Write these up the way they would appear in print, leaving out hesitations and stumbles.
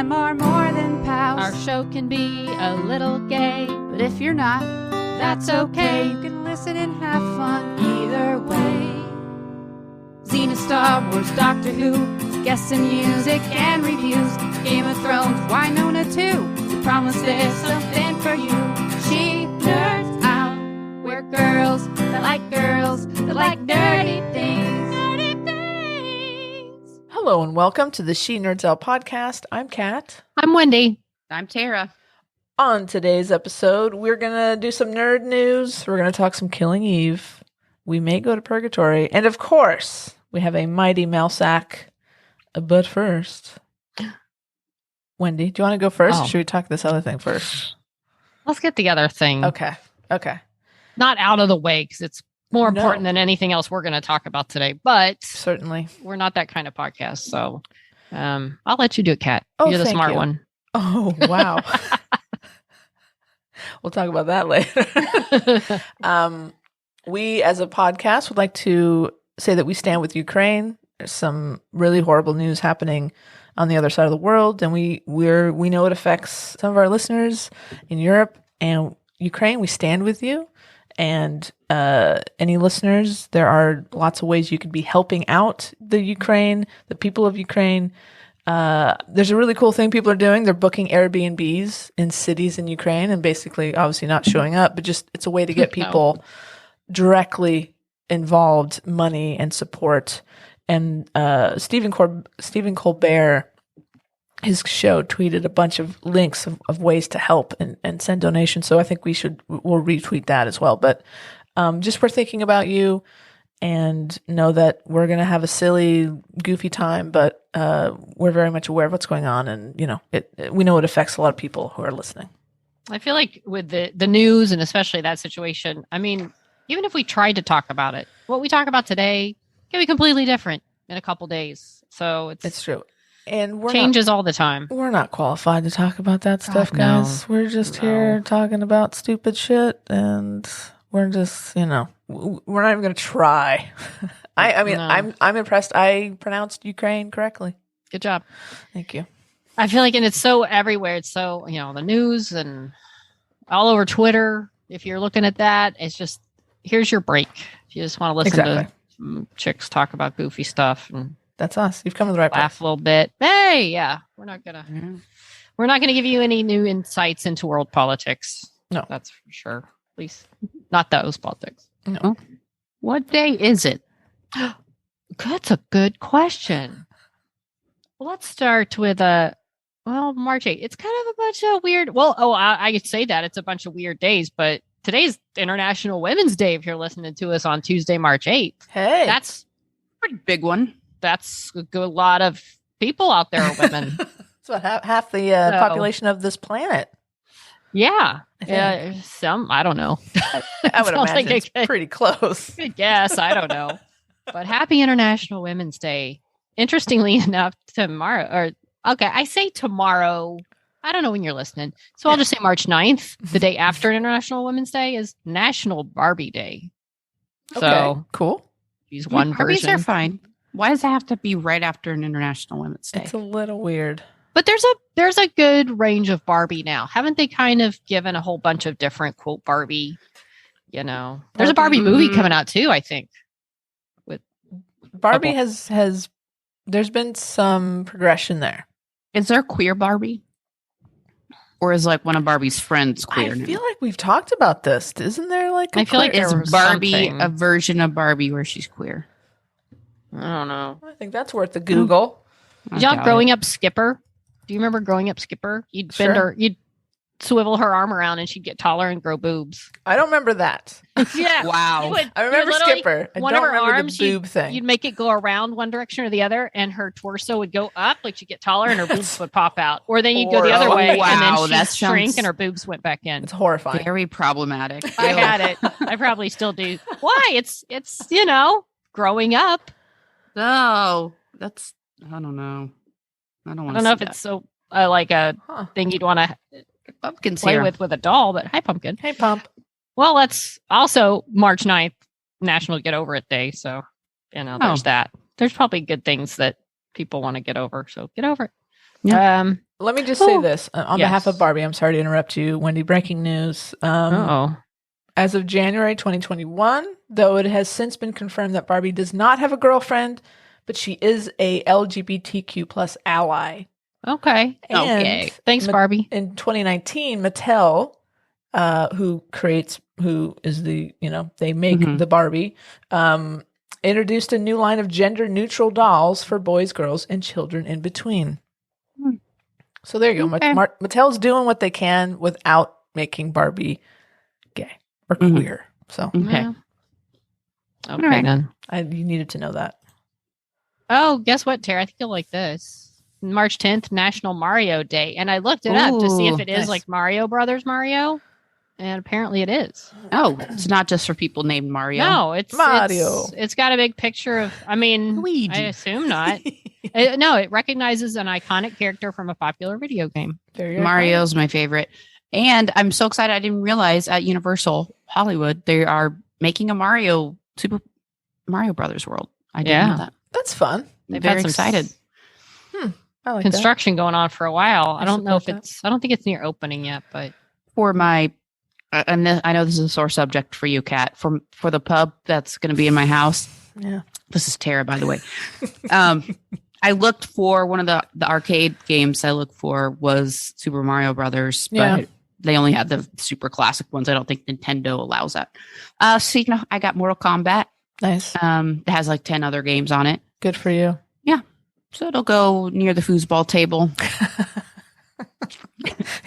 them are more than pals. Our show can be a little gay, But if you're not, that's okay. you can listen and have fun either way. Xena, Star Wars, Doctor Who, guests and music and reviews. Game of Thrones, Winona too. We promise there's something for you. She nerds out. We're girls that like dirty things. Dirty things. Hello and welcome to the She Nerds Out podcast. I'm Kat. I'm Wendy. I'm Tara. On today's episode, we're going to do some nerd news. We're going to talk some Killing Eve. We may go to Purgatory. And of course, we have a mighty mouse sack. But first, Wendy, do you want to go first? Or should we talk this other thing first? Let's get the other thing. Okay. Not out of the way because it's more important than anything else we're going to talk about today. But certainly, we're not that kind of podcast. So I'll let you do it, Kat. Oh, You're the thank smart you. one. Oh, wow. We'll talk about that later. We, as a podcast, would like to say that we stand with Ukraine. There's some really horrible news happening on the other side of the world, and we know it affects some of our listeners in Europe and Ukraine. We stand with you. And any listeners, there are lots of ways you could be helping out the people of Ukraine. There's a really cool thing people are doing. They're booking Airbnbs in cities in Ukraine and basically obviously not showing up, but just it's a way to get people directly involved, money and support. And Stephen Colbert, his show, tweeted a bunch of links of ways to help and send donations. So I think we'll retweet that as well. But just we're thinking about you and know that we're going to have a silly, goofy time, but we're very much aware of what's going on. And, we know it affects a lot of people who are listening. I feel like with the news and especially that situation, I mean, even if we tried to talk about it, what we talk about today can be completely different in a couple days. So it's true. And we're changes all the time. We're not qualified to talk about that stuff, guys. We're just here talking about stupid shit, and we're just, we're not even going to try. I'm impressed. I pronounced Ukraine correctly. Good job. Thank you. I feel like, and it's so everywhere. It's so, the news and all over Twitter. If you're looking at that, it's just, here's your break. If you just want to listen to some chicks talk about goofy stuff and that's us. You've come to the right place. Laugh a little bit. Hey, yeah. We're not gonna give you any new insights into world politics. No. That's for sure. At least not those politics. No. What day is it? That's a good question. Well, let's start with March 8th. It's kind of a bunch of weird. I could say that it's a bunch of weird days, but today's International Women's Day. If you're listening to us on Tuesday, March 8th, hey, that's a pretty big one. That's a good lot of people out there are women. It's about half the population of this planet. Yeah. Some, I don't know. I would imagine it's pretty close. Good guess. I don't know. But happy International Women's Day. Interestingly enough, tomorrow, I say tomorrow. I don't know when you're listening. So I'll just say March 9th, the day after International Women's Day, is National Barbie Day. So cool. She's one Barbies version. are fine. Why does it have to be right after an International Women's Day? It's a little weird. But there's a good range of Barbie now. Haven't they kind of given a whole bunch of different quote Barbie, There's a Barbie movie coming out too, I think. With Barbie has there's been some progression there. Is there a queer Barbie? Or is like one of Barbie's friends queer? I feel like we've talked about this. Isn't there like I feel like is there was Barbie something. a version of Barbie where she's queer? I don't know. I think that's worth the Google. Y'all growing up Skipper? Do you remember growing up Skipper? You'd bend her, you'd swivel her arm around and she'd get taller and grow boobs. I don't remember that. Yeah. Wow. I remember Skipper. I don't remember the boob thing. You'd make it go around one direction or the other and her torso would go up, like she'd get taller and her boobs would pop out. Or then you'd go the other way and then she'd shrink and her boobs went back in. It's horrifying. Very problematic. I had it. I probably still do. Why? It's growing up. Oh, that's, I don't know. I don't know if it's so like a thing you'd want to Pumpkin's play here. with a doll, but hi, Pumpkin. Hey, Pump. Well, that's also March 9th, National Get Over It Day. So, there's that. There's probably good things that people want to get over. So get over it. Let me just say this on behalf of Barbie. I'm sorry to interrupt you, Wendy. Breaking news. As of January 2021, though it has since been confirmed that Barbie does not have a girlfriend, but she is a LGBTQ plus ally. Okay. And Thanks, Barbie. In 2019, Mattel, who is the, they make the Barbie, introduced a new line of gender neutral dolls for boys, girls, and children in between. So there you go. Okay. Mattel's doing what they can without making Barbie gay or queer. So Okay. Okay, then. You needed to know that. Oh, guess what, Tara? I think you'll like this. March 10th, National Mario Day. And I looked it up to see if it is like Mario Brothers Mario. And apparently it is. Oh, it's not just for people named Mario. No, it's Mario. It's got a big picture of, Luigi. I assume not. No, it recognizes an iconic character from a popular video game. Mario's my favorite. And I'm so excited. I didn't realize at Universal Hollywood, they are making a Super Mario Brothers world. I didn't know that. That's fun. They've Very had some excited. I like construction going on for a while. I don't know if support I don't think it's near opening yet, but For my, and I know this is a sore subject for you, Kat, for the pub that's going to be in my house. Yeah. This is Tara, by the way. I looked for one of the arcade games I looked for was Super Mario Brothers, but they only had the super classic ones. I don't think Nintendo allows that. So, I got Mortal Kombat. Nice. It has like 10 other games on it. Good for you. Yeah. So it'll go near the foosball table.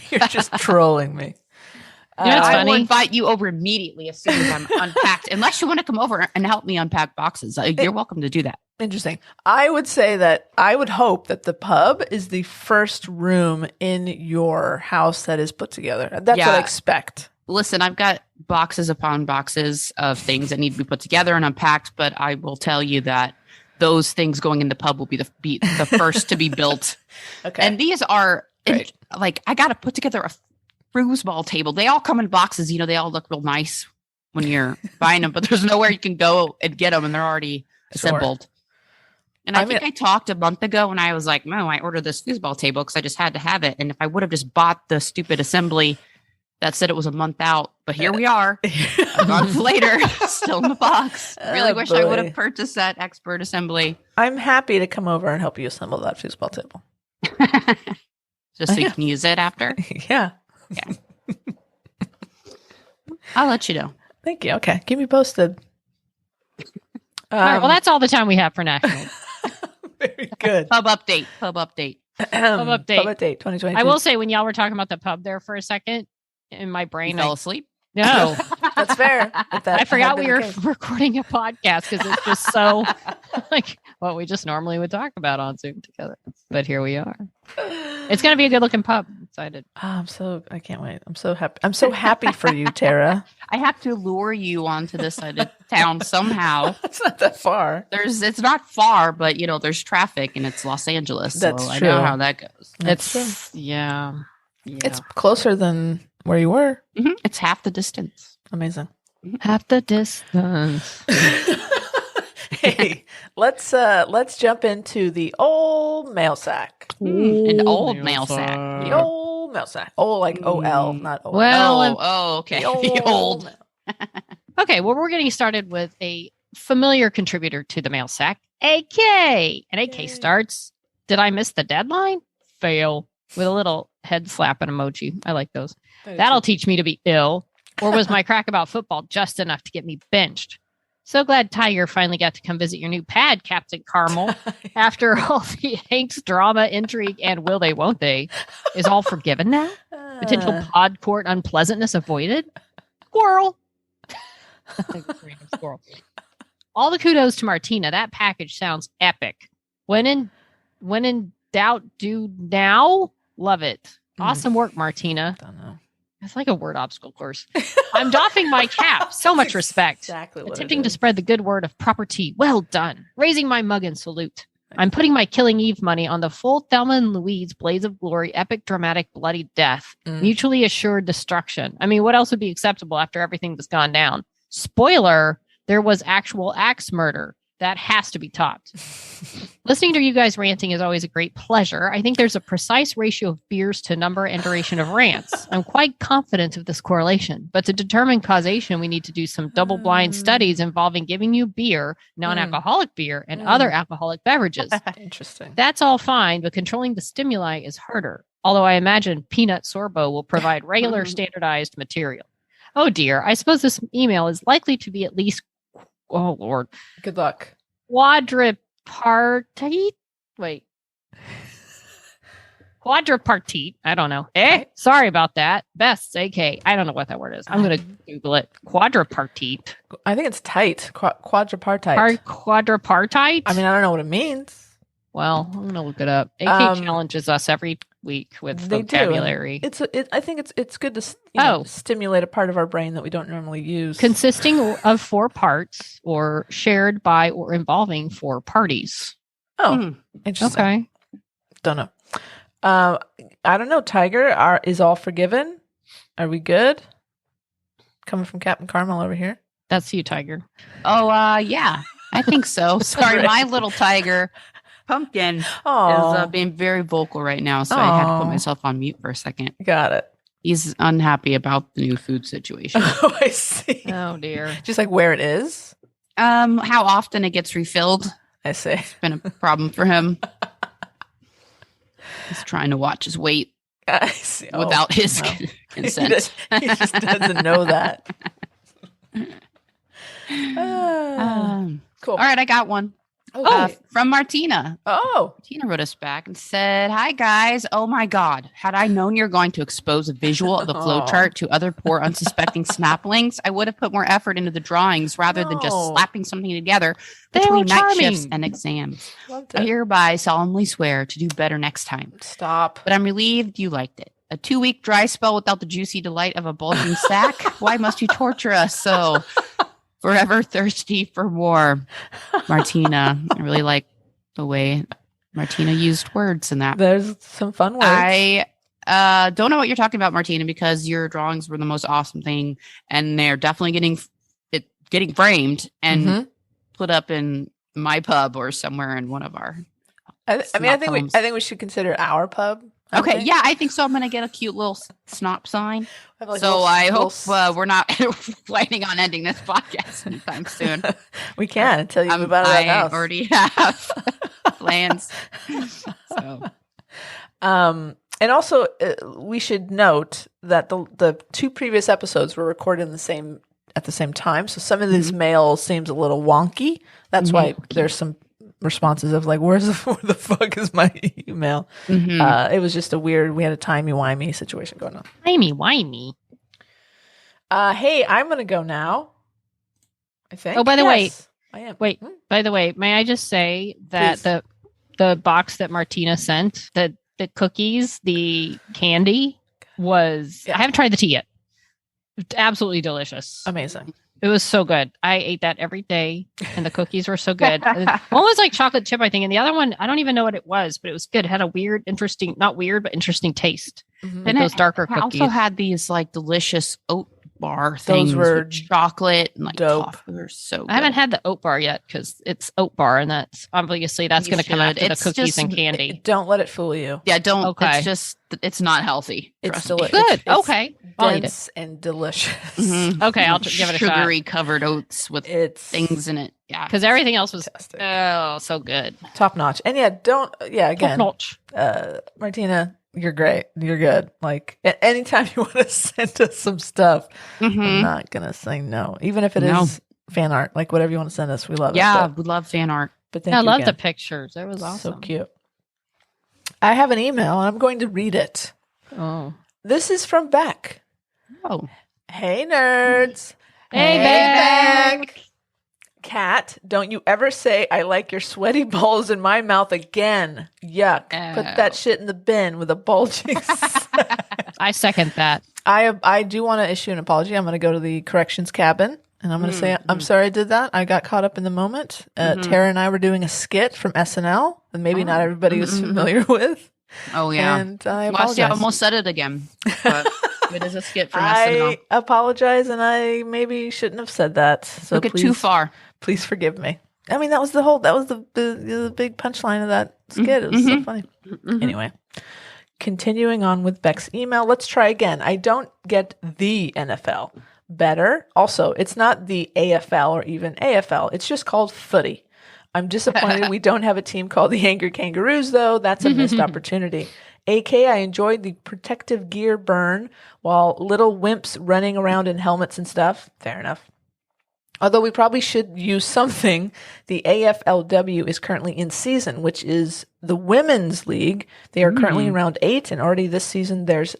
You're just trolling me. I will invite you over immediately as soon as I'm unpacked. Unless you want to come over and help me unpack boxes. You're welcome to do that. Interesting. I would say that I would hope that the pub is the first room in your house that is put together. That's what I expect. Listen, I've got boxes upon boxes of things that need to be put together and unpacked, but I will tell you that those things going in the pub will be the first to be built. Okay. And these are I got to put together a foosball table. They all come in boxes. They all look real nice when you're buying them, but there's nowhere you can go and get them, and they're already assembled. Sure. And I think I talked a month ago and I was like, no, I ordered this foosball table because I just had to have it. And if I would have just bought the stupid assembly that said it was a month out, but here we are, a month later, still in the box. Really wish I would have purchased that expert assembly. I'm happy to come over and help you assemble that foosball table. Just so you can use it after? Yeah. I'll let you know. Thank you. Okay. Keep me posted. All right, well, that's all the time we have for National. Very good. Pub update. Pub update. Pub update 2022. I will say, when y'all were talking about the pub there for a second, in my brain, I fell asleep. No, that's fair. I forgot we were recording a podcast because it's just so like what we just normally would talk about on Zoom together. But here we are. It's going to be a good looking pub. I'm excited. I can't wait. I'm so happy. I'm so happy for you, Tara. I have to lure you onto this side of town somehow. It's not that far. It's not far, but there's traffic and it's Los Angeles. That's so true. I know how that goes. Yeah. It's closer than where you were. Mm-hmm. It's half the distance. Amazing. Half the distance. Hey, let's jump into the old mail sack. An old mail sack. The old mail sack. Oh, like OL, not OL. Well, okay. The old. Okay, well, we're getting started with a familiar contributor to the mail sack, AK. And AK starts, did I miss the deadline? Fail. With a little head slapping emoji. I like those. That'll teach me to be ill. Or was my crack about football just enough to get me benched? So glad Tiger finally got to come visit your new pad, Captain Carmel. After all the Hanks drama, intrigue, and will they, won't they, is all forgiven now? Potential pod court unpleasantness avoided? Squirrel. Squirrel. All the kudos to Martina. That package sounds epic. When in doubt, do now. Love it. Awesome work, Martina. Don't know. It's like a word obstacle course. I'm doffing my cap. So much respect. Exactly what Attempting to spread the good word of property. Well done. Raising my mug and salute. I'm putting my Killing Eve money on the full Thelma and Louise Blaze of Glory epic dramatic bloody death. Mutually assured destruction. I mean, what else would be acceptable after everything that's gone down? Spoiler, there was actual axe murder. That has to be topped. Listening to you guys ranting is always a great pleasure. I think there's a precise ratio of beers to number and duration of rants. I'm quite confident of this correlation, but to determine causation, we need to do some double-blind studies involving giving you beer, non-alcoholic beer, and other alcoholic beverages. Interesting. That's all fine, but controlling the stimuli is harder. Although I imagine Peanut Sorbo will provide regular standardized material. Oh dear, I suppose this email is likely to be at least, oh Lord. Good luck. Quadripartite? Wait. Quadripartite. I don't know. Sorry about that. Best, AK. I don't know what that word is. I'm going to Google it. Quadripartite. I think it's tight. Quadripartite. Quadripartite? I mean, I don't know what it means. Well, I'm going to look it up. AK challenges us every week with vocabulary. I think it's good to stimulate a part of our brain that we don't normally use. Consisting of 4 parts or shared by or involving 4 parties. Oh, interesting. Okay. Don't know. I don't know. Tiger, is all forgiven? Are we good? Coming from Captain Carmel over here. That's you, Tiger. Oh, yeah. I think so. Sorry, my little tiger Pumpkin is being very vocal right now, so I had to put myself on mute for a second. Got it. He's unhappy about the new food situation. Oh, I see. Oh, dear. Just like where it is? How often it gets refilled. I see. It's been a problem for him. He's trying to watch his weight without his consent. He just doesn't know that. Cool. All right, I got one. From Martina. Martina wrote us back and said, "Hi guys. Oh my God. Had I known you're going to expose a visual of the flowchart to other poor unsuspecting snaplings, I would have put more effort into the drawings rather than just slapping something together between night shifts and exams. I hereby solemnly swear to do better next time. Stop. But I'm relieved you liked it. A 2-week dry spell without the juicy delight of a bulging sack? Why must you torture us so? Forever thirsty for more." Martina. I really like the way Martina used words in that. There's some fun words. I don't know what you're talking about, Martina, because your drawings were the most awesome thing, and they're definitely getting framed and put up in my pub or somewhere in one of our. I think we should consider our pub. Okay, yeah, I think so. I'm gonna get a cute little snot sign. I hope we're not planning on ending this podcast anytime soon. We can until you move out of that house. I already have plans. So. And also, we should note that the 2 previous episodes were recorded at the same time. So some of this mail seems a little wonky. That's why there's some responses of like, where the fuck is my email? It was just we had a timey-wimey situation going on. Timey-wimey. Hey, I'm going to go now. I think. Oh, by the way, I am. Wait, by the way, may I just say that the box that Martina sent, the cookies, the candy was, I haven't tried the tea yet. It's absolutely delicious. Amazing. It was so good. I ate that every day, and the cookies were so good. One was like chocolate chip, I think, and the other one, I don't even know what it was, but it was good. It had a weird, interesting, not weird, but interesting taste. Mm-hmm. And those darker cookies. I also had these like delicious oat bar things. Those were chocolate and like dope. They were so good. I haven't had the oat bar yet because it's oat bar, and that's obviously going to come after the cookies and candy. Don't let it fool you. Yeah, don't. Okay. It's not healthy. It's good. It's okay. dense and delicious. Mm-hmm. Okay, I'll give it a shot. Sugary covered oats with things in it. Yeah, because everything else was fantastic. So good, top notch. And again, top notch. Martina, you're great. You're good. Like anytime you want to send us some stuff, I'm not gonna say no, even if it is fan art. Like whatever you want to send us, we love it. Yeah, we love fan art. But thank I you love again. the pictures. It was awesome. So cute. I have an email, and I'm going to read it. Oh, this is from Beck. Oh, hey nerds. Hey, Beck. Kat, don't you ever say I like your sweaty balls in my mouth again. Yuck. Put that shit in the bin with a bulging sack. I second that. I do want to issue an apology. I'm going to go to the corrections cabin, and I'm going to say, I'm sorry I did that. I got caught up in the moment. Tara and I were doing a skit from SNL, and maybe not everybody was familiar with. Oh, yeah. And I apologize. I almost said it again. But it is a skit from SNL. I apologize, and I maybe shouldn't have said that. So Took it too far. Please forgive me. I mean, that was the big punchline of that skit. It was so funny. Anyway, continuing on with Beck's email. Let's try again. I don't get the NFL. Better. Also, it's not the AFL or even AFL. It's just called footy. I'm disappointed we don't have a team called the Angry Kangaroos, though. That's a missed opportunity. AK, I enjoyed the protective gear burn while little wimps running around in helmets and stuff. Fair enough. Although we probably should use something. The AFLW is currently in season, which is the women's league. They are currently in round 8, and already this season there's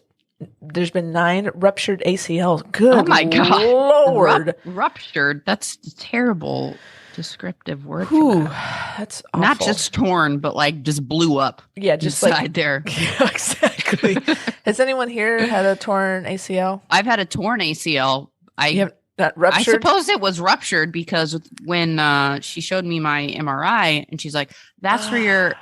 been 9 ruptured ACLs. Good, oh my God, Lord, ruptured. That's a terrible descriptive word. Whew, for that. that's awful. Not just torn, but like just blew up. Yeah, just inside like there. Yeah, exactly. Has anyone here had a torn ACL? I've had a torn ACL. You have not ruptured? I suppose it was ruptured because when she showed me my MRI and she's like, "That's where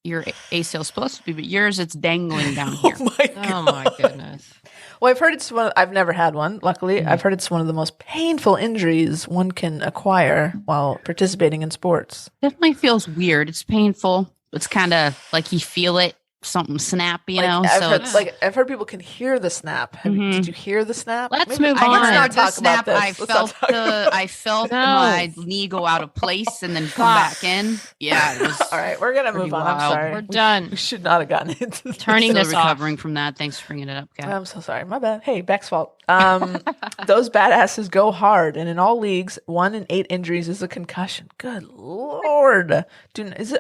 your ACL is supposed to be, but yours it's dangling down here." Oh my goodness. Well, I've heard it's I've never had one. Luckily, I've heard it's one of the most painful injuries one can acquire while participating in sports. Definitely feels weird. It's painful. It's kind of like you feel it, something snap, you know. I've heard people can hear the snap. Did you hear the snap? Let's move on. I heard the talk snap. about I this. Let's felt No. my knee go out of place and then come back in. Yeah, it was. All right, we're gonna move on. I'm wild. sorry. We're done. We should not have gotten into this. Turning Still this off. recovering from that. Thanks for bringing it up, guys. I'm so sorry. My bad. Hey, Beck's fault. Those badasses go hard, and in all leagues, 1 in 8 injuries is a concussion. Good Lord. Are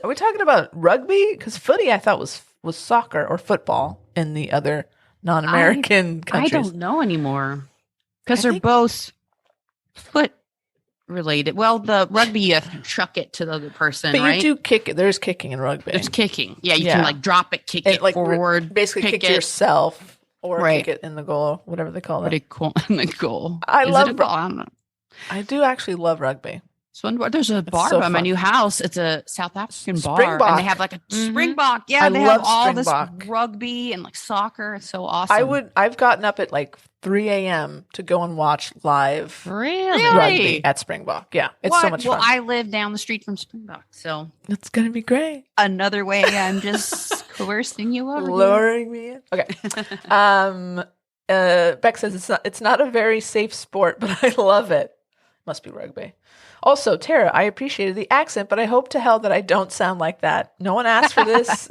we talking about rugby? Because footy I thought was soccer or football in the other non-American countries. I don't know anymore because they're both foot related. Well, the rugby you have to chuck it to the other person, but right? you do kick it. There's kicking in rugby. There's kicking. Yeah, you Yeah. can like drop it, kick it like forward, basically kick it. yourself or Right. kick it in the goal, whatever they call it. Pretty cool. In the goal. I Is love it a goal? I don't know. I do actually love rugby. So there's a bar so by my fun. new house. It's a South African bar, Springbok. and they have like a Springbok. Yeah, I they love have all Springbok. this rugby and like soccer. It's so awesome. I've gotten up at like 3 a.m. to go and watch live Really? rugby at Springbok. Yeah, it's so What? much Well, fun. I live down the street from Springbok, so It's gonna be great. another way I'm just coercing you over here. Luring me in. Okay. Beck says it's not a very safe sport, but I love it. Must be rugby. Also, Tara, I appreciated the accent, but I hope to hell that I don't sound like that. No one asked for this.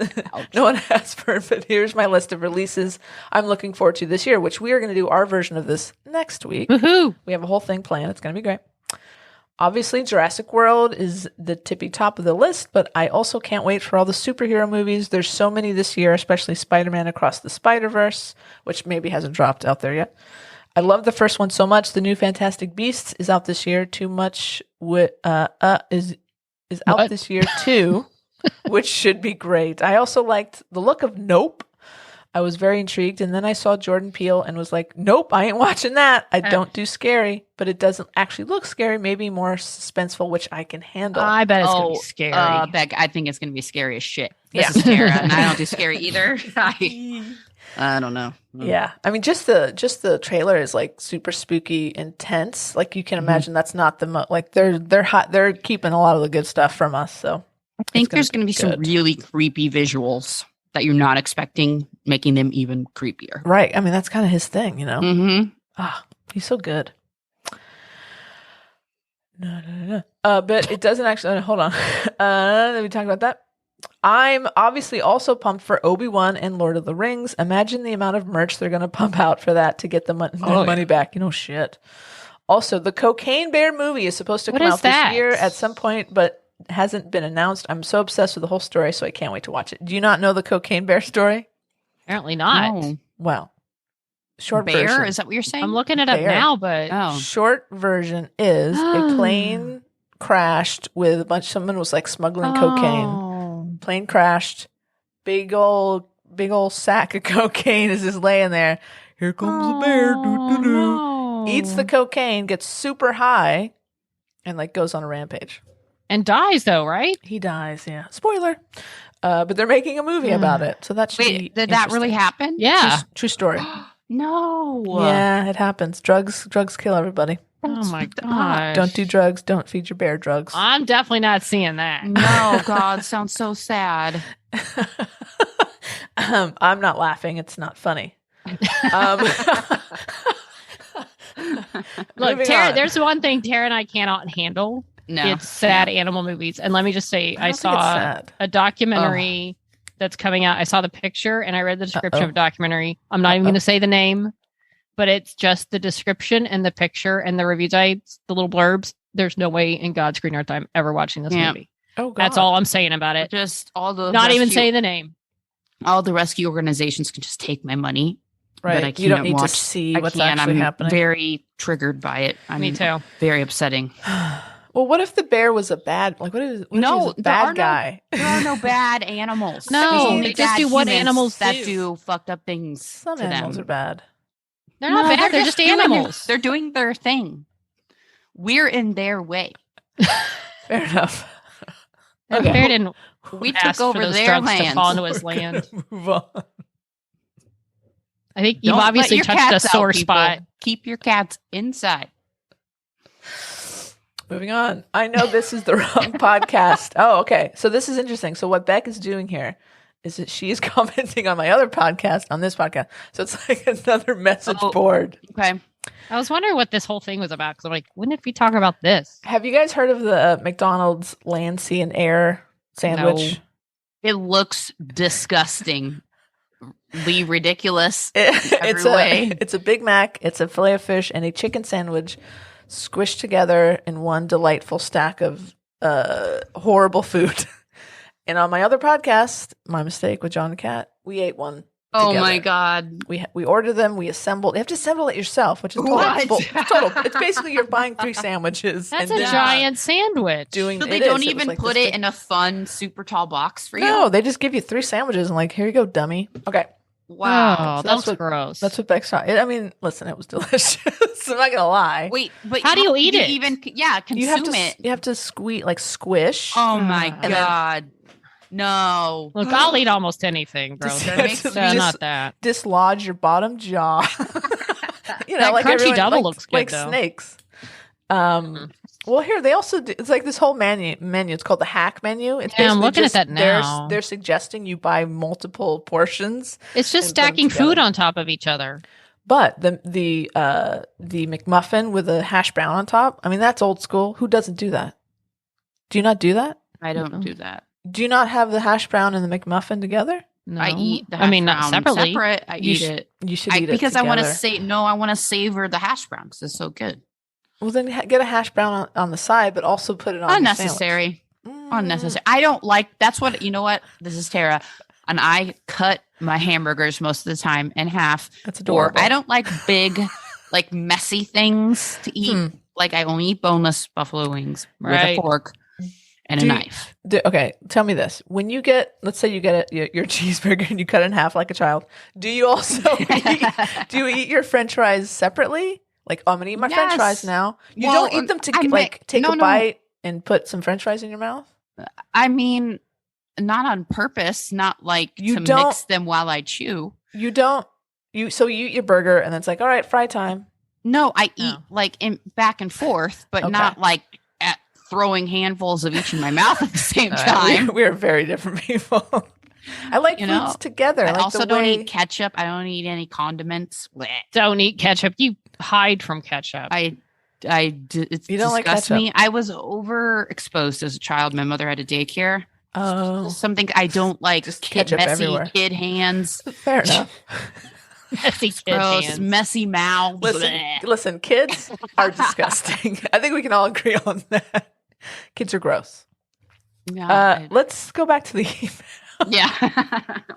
No one asked for it, but here's my list of releases I'm looking forward to this year, which we are going to do our version of this next week. Woohoo. We have a whole thing planned. It's going to be great. Obviously, Jurassic World is the tippy top of the list, but I also can't wait for all the superhero movies. There's so many this year, especially Spider-Man Across the Spider-Verse, which maybe hasn't dropped out there yet. I love the first one so much. The new Fantastic Beasts is out this year. Too Much is out this year too, which should be great. I also liked the look of Nope. I was very intrigued, and then I saw Jordan Peele and was like, "Nope, I ain't watching that. I don't do scary, but it doesn't actually look scary. Maybe more suspenseful, which I can handle." I bet it's going to be scary. Beck, I think it's going to be scary as shit. Yeah. This is Tara, and I don't do scary either. I don't know. Yeah, I mean, just the trailer is like super spooky, intense. Like you can imagine, that's not the like they're hot. They're keeping a lot of the good stuff from us. So I think there's going to be some really creepy visuals that you're not expecting, making them even creepier. Right. I mean, that's kind of his thing, you know. Mm-hmm. He's so good. No. But it doesn't actually. Hold on. Let me talk about that. I'm obviously also pumped for Obi-Wan and Lord of the Rings. Imagine the amount of merch they're going to pump out for that to get the money back. You know, shit. Also, the Cocaine Bear movie is supposed to come out this year at some point, but hasn't been announced. I'm so obsessed with the whole story, so I can't wait to watch it. Do you not know the Cocaine Bear story? Apparently not. No. Well, short Bear? version. Is that what you're saying? I'm looking it up Bear. now, but Short version is a plane crashed with someone was like smuggling cocaine. Plane crashed. Big old sack of cocaine is just laying there. Here comes the bear. Doo-doo-doo. No. Eats the cocaine, gets super high, and like goes on a rampage. And dies though, right? He dies, yeah. Spoiler. But they're making a movie about it. So that should be Wait, did that really happen? Yeah. True story. No. Yeah, it happens. Drugs kill everybody. Oh my gosh. Don't do drugs. Don't feed your bear drugs. I'm definitely not seeing that. No, God, sounds so sad. I'm not laughing. It's not funny. Um, Look, moving Tara, on. there's one thing Tara and I cannot handle. No. It's sad animal movies. And let me just say, I I don't think it's saw sad. a documentary that's coming out. I saw the picture and I read the description of the documentary. I'm not even going to say the name, but it's just the description and the picture and the reviews. The little blurbs. There's no way in God's green earth I'm ever watching this movie. Oh, God. That's all I'm saying about it. Just all the Not even saying the name. all the rescue organizations can just take my money. Right. But I You don't can't need to watch. see I what's can't. actually I'm happening. very triggered by it. Me too. Very upsetting. Well, what if the bear was a bad, like, what if he was a there are bad guy? There are no bad animals. No, There's only they just bad do what humans animals that do. do fucked up things Some to animals them. are bad. They're not bad. They're just animals. They're doing their thing. We're in their way. Fair enough. The Okay. bear didn't We ask took over for those their drugs to lands. fall into his land. Move on. I think you've Don't let obviously your touched a cats out, sore people. spot. Keep your cats inside. Moving on. I know this is the wrong podcast. Oh, okay. So this is interesting. So what Beck is doing here is that she is commenting on my other podcast, on this podcast. So it's like another message board. Okay. I was wondering what this whole thing was about because I'm like, when did we talk about this? Have you guys heard of the McDonald's land, sea, and air sandwich? It looks disgusting. Ridiculous. It's a Big Mac, it's a filet of fish, and a chicken sandwich squished together in one delightful stack of horrible food. And on my other podcast, My Mistake with John and Kat, we ate one. Oh together. my God. We ordered them. We assembled. You have to assemble it yourself, which is total. What? Total. It's basically you're buying 3 sandwiches. That's and a then giant sandwich. doing. So they it is. don't It was even like put this it big- in a fun, super tall box for you? No, they just give you 3 sandwiches and like, here you go, dummy. Okay, Oh, Wow. So that's what- gross. that's what Beck saw. I mean, listen, it was delicious. I'm not gonna lie. Wait, but How do you eat it? Even, consume You have to. it. You have to squish. Oh my And then- God. No. Look, I'll eat almost anything, bro. Just- makes just Not that. dislodge your bottom jaw. That like crunchy everyone, double like, looks good, like though. snakes. Well, here they also do, it's like this whole menu. It's called the hack menu. It's Yeah, I'm basically looking at just- that now. They're suggesting you buy multiple portions, It's just and put 'em stacking together. food on top of each other. but the McMuffin with a hash brown on top. I mean, that's old school. Who doesn't do that? Do you not do that? I don't do that. Do you not have the hash brown and the McMuffin together? No. I eat the I mean, hash not brown separately. separate. I You eat sh- it. You should eat it Because I want to together. I want to savor the hash brown because it's so good. Well, then get a hash brown on the side, but also put it on your Unnecessary. sandwich. Unnecessary. I don't like. That's what you know. What this is, Tara, and I cut my hamburgers most of the time in half. That's Or adorable. I don't like big, like messy things to eat. Like I only eat boneless buffalo wings with Right. a fork and Do a you- knife. Okay, tell me this: when you let's say you get your cheeseburger and you cut it in half like a child, do you also do you eat your French fries separately? Like, oh, I'm gonna eat my French Yes. fries now. You Well, don't eat them to I take no, a no. bite and put some French fries in your mouth. I mean, not on purpose. Not like You to don't- mix them while I chew. You don't. So you eat your burger and then it's like, all right, fry time. No, I eat Oh. like in back and forth, but Okay. not like at throwing handfuls of each in my mouth at the same All right, time. we are very different people. I like You foods know, together. I like also the don't way, eat ketchup. I don't eat any condiments. Blech. Don't eat ketchup. You hide from ketchup. It You don't like disgusts ketchup? me. I was overexposed as a child. My mother had a daycare. Oh, Something I don't like. Just ketchup messy everywhere. kid hands. fair enough. Messy kid Gross. hands. Messy mouth. Listen, kids are disgusting. I think we can all agree on that. Kids are gross. Let's go back to the email. Yeah.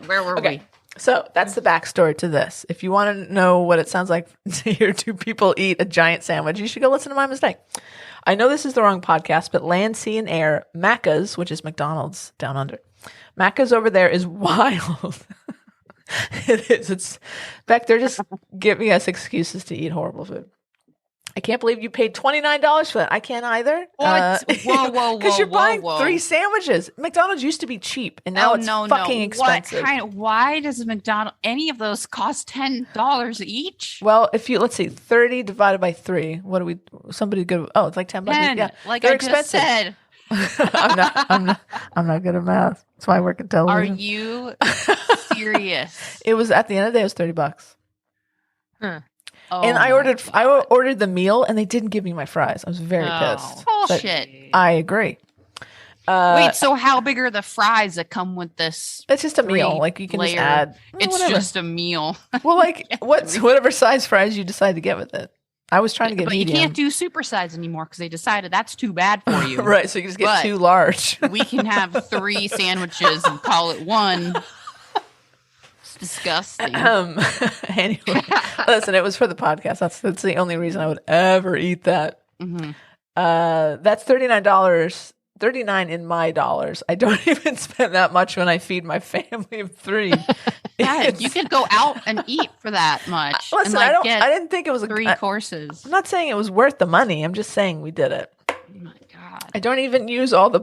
Where were Okay. we? So that's the backstory to this. If you want to know what it sounds like to hear 2 people eat a giant sandwich, you should go listen to My Mistake. I know this is the wrong podcast, but Land, Sea, and Air, Macca's, which is McDonald's down under. Macca's over there is wild. It is. Beck, they're just giving us excuses to eat horrible food. I can't believe you paid $29 for that. I can't either. What? Whoa. Because you're buying 3 sandwiches. McDonald's used to be cheap, and now it's fucking expensive. Why does any of those cost $10 each? Well, let's see, 30 divided by 3. What do we? Somebody good? Oh, it's like $10. Yeah, like they're I expensive. just said. I'm not good at math. That's why I work at television. Are you serious? It was at the end of the day. It was $30. Huh. Oh, and I ordered the meal, and they didn't give me my fries. I was very pissed. Bullshit. I agree. Wait, so how big are the fries that come with this? It's just a meal. Like, you can just add. It's just a meal. Well, like whatever size fries you decide to get with it. I was trying to get medium. You can't do supersize anymore because they decided that's too bad for you. Right, so you just get 2 large. We can have 3 sandwiches and call it 1. It's disgusting. Anyway, listen, it was for the podcast. That's the only reason I would ever eat that. Mm-hmm. That's $39. $39 in my dollars. I don't even spend that much when I feed my family of 3. Yeah, you could go out and eat for that much. Listen, and I didn't think it was 3 courses. I'm not saying it was worth the money. I'm just saying we did it. Oh my God. I don't even use all the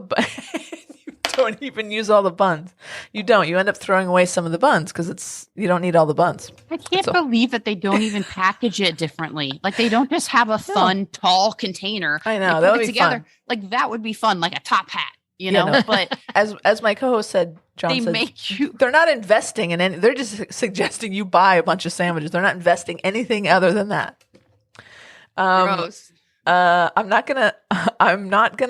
you don't even use all the buns. You don't. You end up throwing away some of the buns because you don't need all the buns. I can't believe that they don't even package it differently. Like, they don't just have a fun, tall container. I know. That would be together. fun. Like, that would be fun, like a top hat, you know? No. But as my co-host said, John said, they're not investing in any. They're just suggesting you buy a bunch of sandwiches. They're not investing anything other than that. Gross. I'm not gonna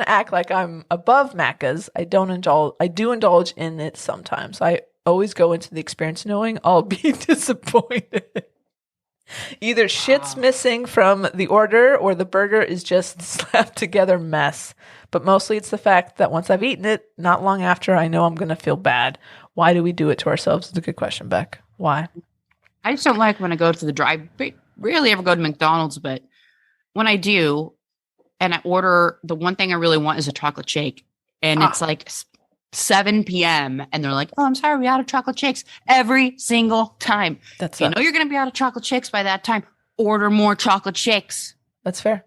act like I'm above Macca's. I do indulge in it sometimes. I always go into the experience knowing I'll be disappointed. Either shit's missing from the order or the burger is just slapped together mess. But mostly it's the fact that once I've eaten it, not long after, I know I'm going to feel bad. Why do we do it to ourselves? It's a good question, Beck. Why? I just don't like when I go to the drive. Rarely ever go to McDonald's, but when I do, and I order, the one thing I really want is a chocolate shake. And it's like 7 p.m. and they're like, "Oh, I'm sorry, we're out of chocolate shakes." Every single time. That's you know you're going to be out of chocolate shakes by that time. Order more chocolate shakes. That's fair.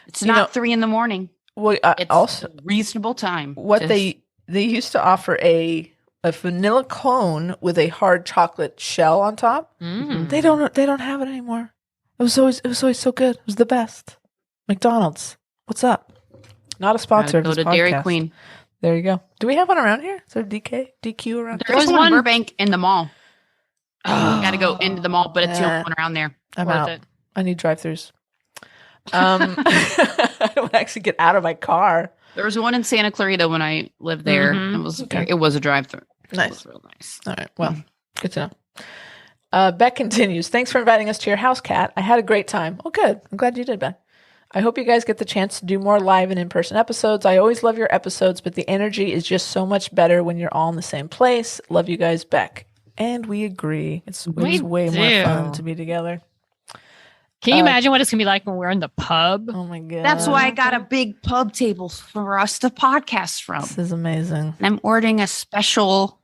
It's not 3 a.m. Well, it's also a reasonable time. What they used to offer a vanilla cone with a hard chocolate shell on top. Mm. They don't have it anymore. It was always so good. It was the best. McDonald's. What's up? Not a sponsor of go this to podcast. Dairy Queen. There you go. Do we have one around here? Is there DQ around There's here? one in Burbank in the mall. Got to go into the mall, but it's the only one around there. I'm Worth out. it. I need drive-thrus. I don't actually get out of my car. There was one in Santa Clarita when I lived there. Mhm. It was a drive-through. Nice. It was real nice. All right. Well, good to know. Beck continues. Thanks for inviting us to your house, Kat. I had a great time. Oh, good. I'm glad you did, Beck. I hope you guys get the chance to do more live and in-person episodes. I always love your episodes, but the energy is just so much better when you're all in the same place. Love you guys, Beck. And we agree. It's way more fun to be together. Can you imagine what it's going to be like when we're in the pub? Oh, my God. That's why I got a big pub table for us to podcast from. This is amazing. And I'm ordering a special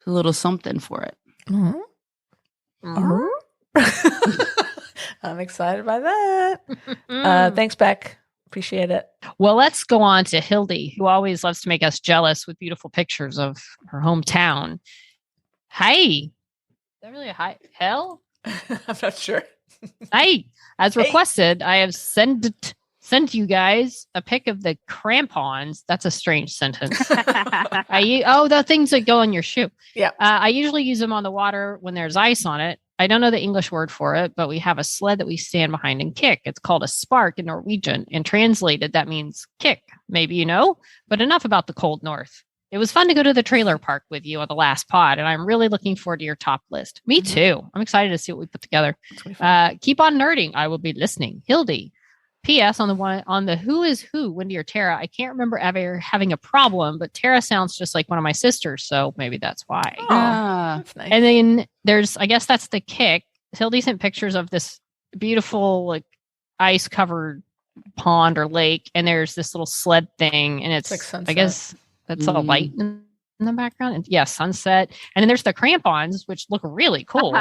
little something for it. Mm-hmm. Mm-hmm. I'm excited by that. Thanks, Beck. Appreciate it. Well, let's go on to Hildy, who always loves to make us jealous with beautiful pictures of her hometown. Hi. Is that really a hi? Hell? I'm not sure. Hi. As requested, I have sent you guys a pic of the crampons. That's a strange sentence. The things that go on your shoe. Yeah. I usually use them on the water when there's ice on it. I don't know the English word for it, but we have a sled that we stand behind and kick. It's called a spark in Norwegian, and translated, that means kick. Maybe you know, but enough about the cold north. It was fun to go to the trailer park with you on the last pod, and I'm really looking forward to your top list. Me too. I'm excited to see what we put together. Keep on nerding. I will be listening. Hildy. P.S. on the Who is Who, Wendy or Tara, I can't remember ever having a problem, but Tara sounds just like one of my sisters, so maybe that's why. Oh, that's nice. And then there's, I guess that's the kick. Hildy sent pictures of this beautiful, like, ice-covered pond or lake, and there's this little sled thing, and it's, like sunset. I guess that's all light in the background. And sunset. And then there's the crampons, which look really cool.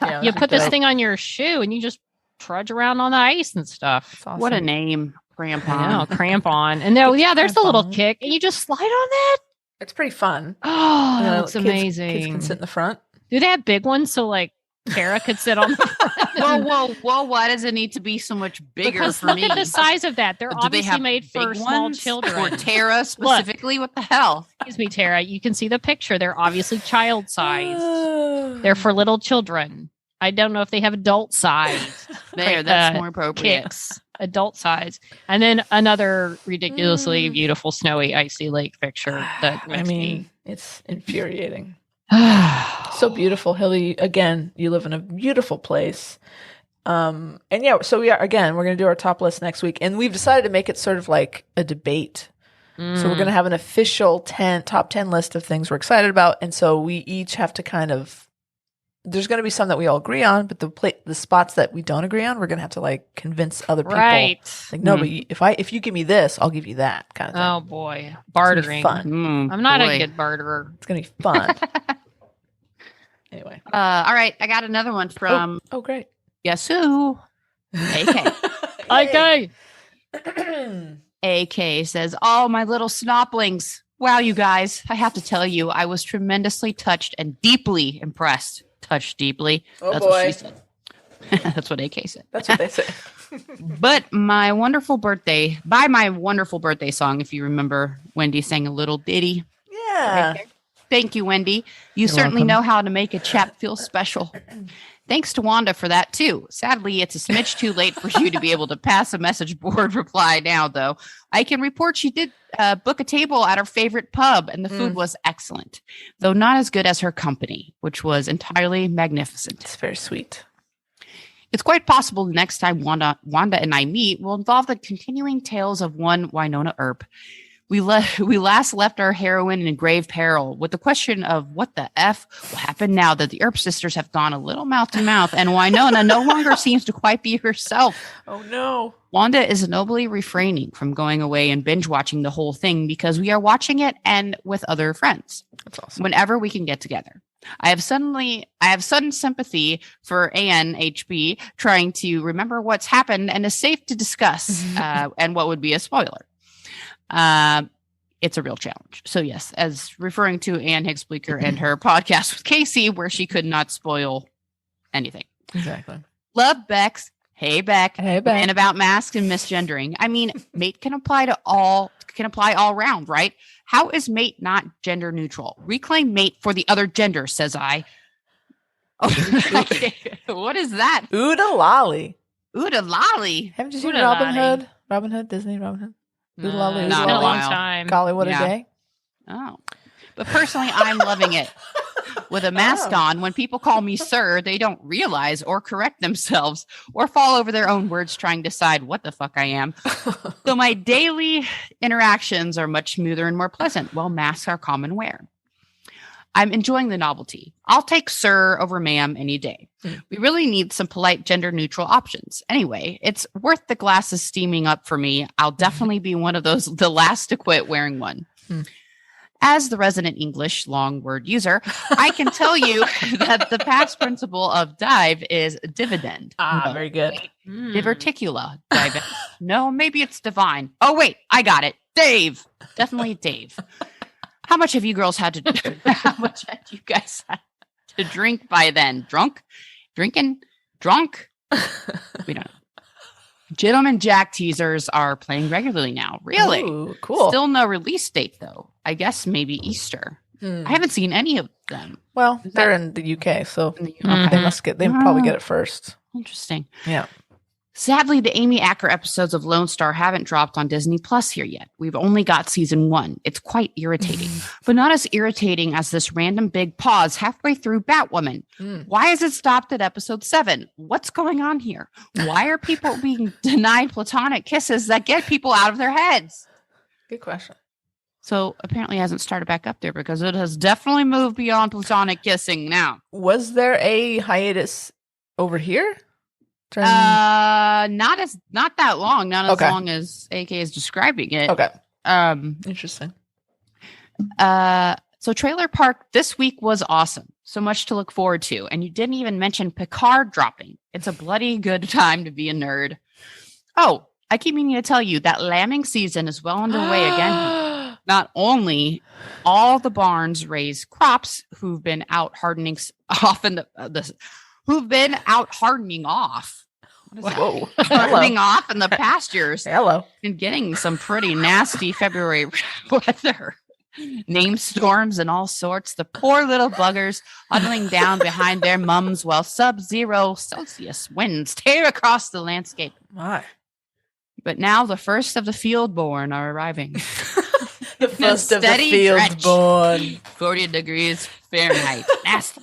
Yeah, You put this dope. thing on your shoe, and you just trudge around on the ice and stuff. That's awesome. What a name. Crampon. I know, crampon. And there's the little Crampon. kick, and you just slide on that. It's pretty fun. Oh, that looks Kids amazing. can sit in the front. Do they have big ones so like Tara could sit on the front? Whoa. Why does it need to be so much bigger Because for look me? at the size of that. They're Do they obviously have made for big small ones? children. Or Tara specifically? What the hell? Excuse me, Tara. You can see the picture. They're obviously child sized. They're for little children. I don't know if they have adult size. There, that's more appropriate. Kicks, adult size. And then another ridiculously beautiful snowy icy lake picture that makes it's infuriating. So beautiful, Hilly. Again, you live in a beautiful place. And yeah, so we're going to do our top list next week, and we've decided to make it sort of like a debate. So we're going to have an official top 10 list of things we're excited about, and so we each have to kind of. There's going to be some that we all agree on, but the spots that we don't agree on, we're going to have to like convince other people. Right. Like, no, but if you give me this, I'll give you that kind of thing. Oh boy, bartering. Fun. I'm not a good barterer. It's going to be fun. Anyway. All right. I got another one from. Oh, great. Guess who? AK. Okay. AK says, "Oh, my little snoplings. Wow, you guys. I have to tell you, I was tremendously touched and deeply impressed. Touched deeply." Oh, That's boy. what she said. That's what AK said. That's what they say. But my wonderful birthday song, if you remember, Wendy sang a little ditty. Yeah. Thank you, Wendy. You You're certainly welcome. know how to make a chap feel special. Thanks to Wanda for that, too. Sadly, it's a smidge too late for you to be able to pass a message board reply now, though. I can report she did book a table at her favorite pub, and the food was excellent, though not as good as her company, which was entirely magnificent. It's very sweet. It's quite possible the next time Wanda and I meet will involve the continuing tales of one Winona Earp. We last left our heroine in grave peril with the question of what the F will happen now that the Earp sisters have gone a little mouth to mouth and Winona no longer seems to quite be herself. Oh, no. Wanda is nobly refraining from going away and binge watching the whole thing because we are watching it and with other friends. That's awesome. Whenever we can get together. I have sudden sympathy for ANHB trying to remember what's happened and is safe to discuss and what would be a spoiler. It's a real challenge. So yes, as referring to Anne Hicks Bleecker and her podcast with Casey, where she could not spoil anything. Exactly. Love Bex. Hey Beck. Hey, Beck. And about masks and misgendering. I mean, mate can apply all round, right? How is mate not gender neutral? Reclaim mate for the other gender, says I. Oh, what is that? Ooda lolly. Ooda lolly. Haven't you seen Ooda Robin lolly. Hood? Robin Hood, Disney Robin Hood. Ooda lolly, ooda It's been a lolly. long Wow. time. Golly, what Yeah. a day. Oh. But personally, I'm loving it. With a mask on, when people call me sir, they don't realize or correct themselves or fall over their own words trying to decide what the fuck I am. So my daily interactions are much smoother and more pleasant while masks are common wear. I'm enjoying the novelty. I'll take sir over ma'am any day. We really need some polite gender neutral options. Anyway, it's worth the glasses steaming up for me. I'll definitely be one of the last to quit wearing one. As the resident English long word user, I can tell you that the past principle of dive is dividend. Ah, very good. Diverticula. Dive. No, maybe it's divine. Oh, wait, I got it. Dave. Definitely Dave. How much have you girls had to how much had you guys had to drink by then? Drunk? Drinking? Drunk? We don't know. Gentleman Jack teasers are playing regularly now. Really? Ooh, cool. Still no release date, though. I guess maybe Easter. I haven't seen any of them. Well, they're in the UK, so In the- they probably get it first. Interesting. Yeah. Sadly, the Amy Acker episodes of Lone Star haven't dropped on Disney Plus here yet. We've only got season 1. It's quite irritating, but not as irritating as this random big pause halfway through Batwoman. Why is it stopped at episode 7? What's going on here? Why are people being denied platonic kisses that get people out of their heads? Good question. So apparently it hasn't started back up there because it has definitely moved beyond platonic kissing now. Was there a hiatus over here? During- Not that long. Not as Okay. long as AK is describing it. okay. Um, Interesting. so So Trailer Park this week was awesome. So much to look forward to. And you didn't even mention Picard dropping. It's a bloody good time to be a nerd. Oh, I keep meaning to tell you that lambing season is well underway again. Not only all the barns raise crops who've been out hardening off in who've been out hardening off. Whoa. Hardening off in the pastures. Hello. And getting some pretty nasty February weather. Name storms and all sorts. The poor little buggers huddling down behind their mums while sub-zero Celsius winds tear across the landscape. My. But now the first of the field born are arriving. The first of the steady field drench. born. 40 degrees Fahrenheit. Nasty.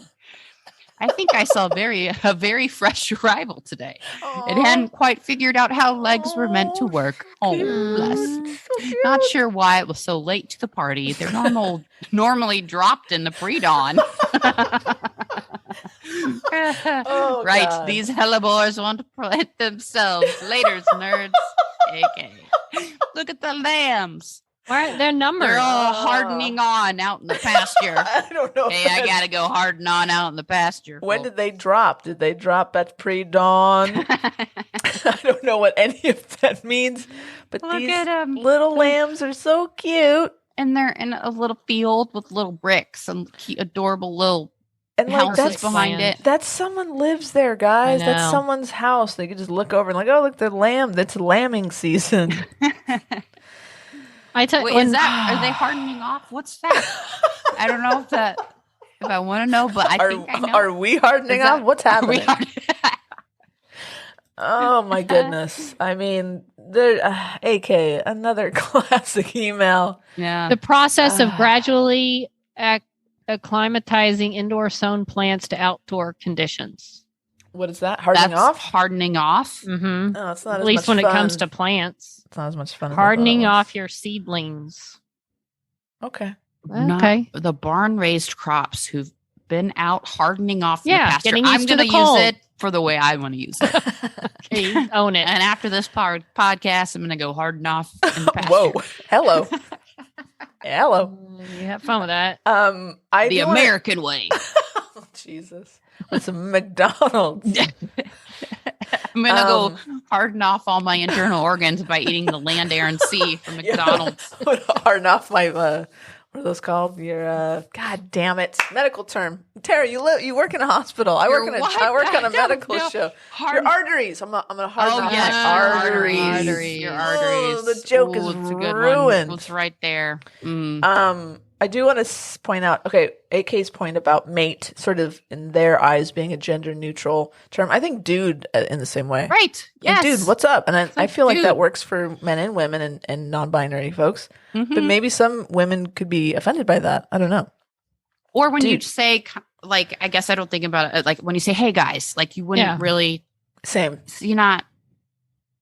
I think I saw a very fresh arrival today. It hadn't quite figured out how legs were meant to work. Oh, bless. So Not sure why it was so late to the party. They're normally dropped in the pre-dawn. Oh, Right, God. these hellebores want to plant themselves. Laters, nerds. AK. Look at the lambs. Why their numbers? They're all hardening on out in the pasture. I don't know. Hey, I gotta go harden on out in the pasture. When did they drop? Did they drop at pre-dawn? I don't know what any of that means, but Look these at 'em. little lambs are so cute. And they're in a little field with little bricks and cute, adorable little And like houses that's behind it. That's someone lives there, guys. I That's know. someone's house. They could just look over and like, oh, look, the lamb. That's lambing season. I tell Wait, when, is that? Are they hardening off? What's that? I don't know if I want to know, but I think I know. Are we hardening Is that- off? What's Are we happening? Oh my goodness! I mean, there. AK, another classic email. Yeah. the process of gradually acclimatizing indoor sown plants to outdoor conditions. What is that? Hardening That's off? Hardening off. Mm-hmm. No, it's not. At as least much when fun. it comes to plants, it's not as much fun. As I thought it hardening was. off your seedlings. Okay. Okay. Not the barn raised crops who've been out hardening off in Yeah, the pasture. getting used I'm to going to the use cold. it for the way I want to use it. Okay, own it. And after this podcast, I'm going to go harden off in the pasture. Whoa. Hello. Hello. You have fun with that. I The do wanna- American way. Oh, Jesus. With some McDonald's. I'm going to go harden off all my internal organs by eating the land, air, and sea from McDonald's. Yeah. Harden off my what are those called? Your God damn it, medical term. Tara, you work in a hospital. I work Your in what? I work on a I don't medical know. show. Harden- Your arteries. I'm gonna harden Oh, off yes. my arteries. Arteries. Your Oh, arteries. the joke is it's a good ruined. one. It's right there. Mm. I do want to point out, okay, AK's point about mate, sort of in their eyes being a gender neutral term. I think dude in the same way. Right. Like, Yes. dude, what's up? And I feel like dude. that works for men and women and non-binary folks. Mhm. But maybe some women could be offended by that. I don't know. Or when you Dude. say, like, I guess I don't think about it. Like when you say, hey guys, like you wouldn't Yeah. really, Same. you're not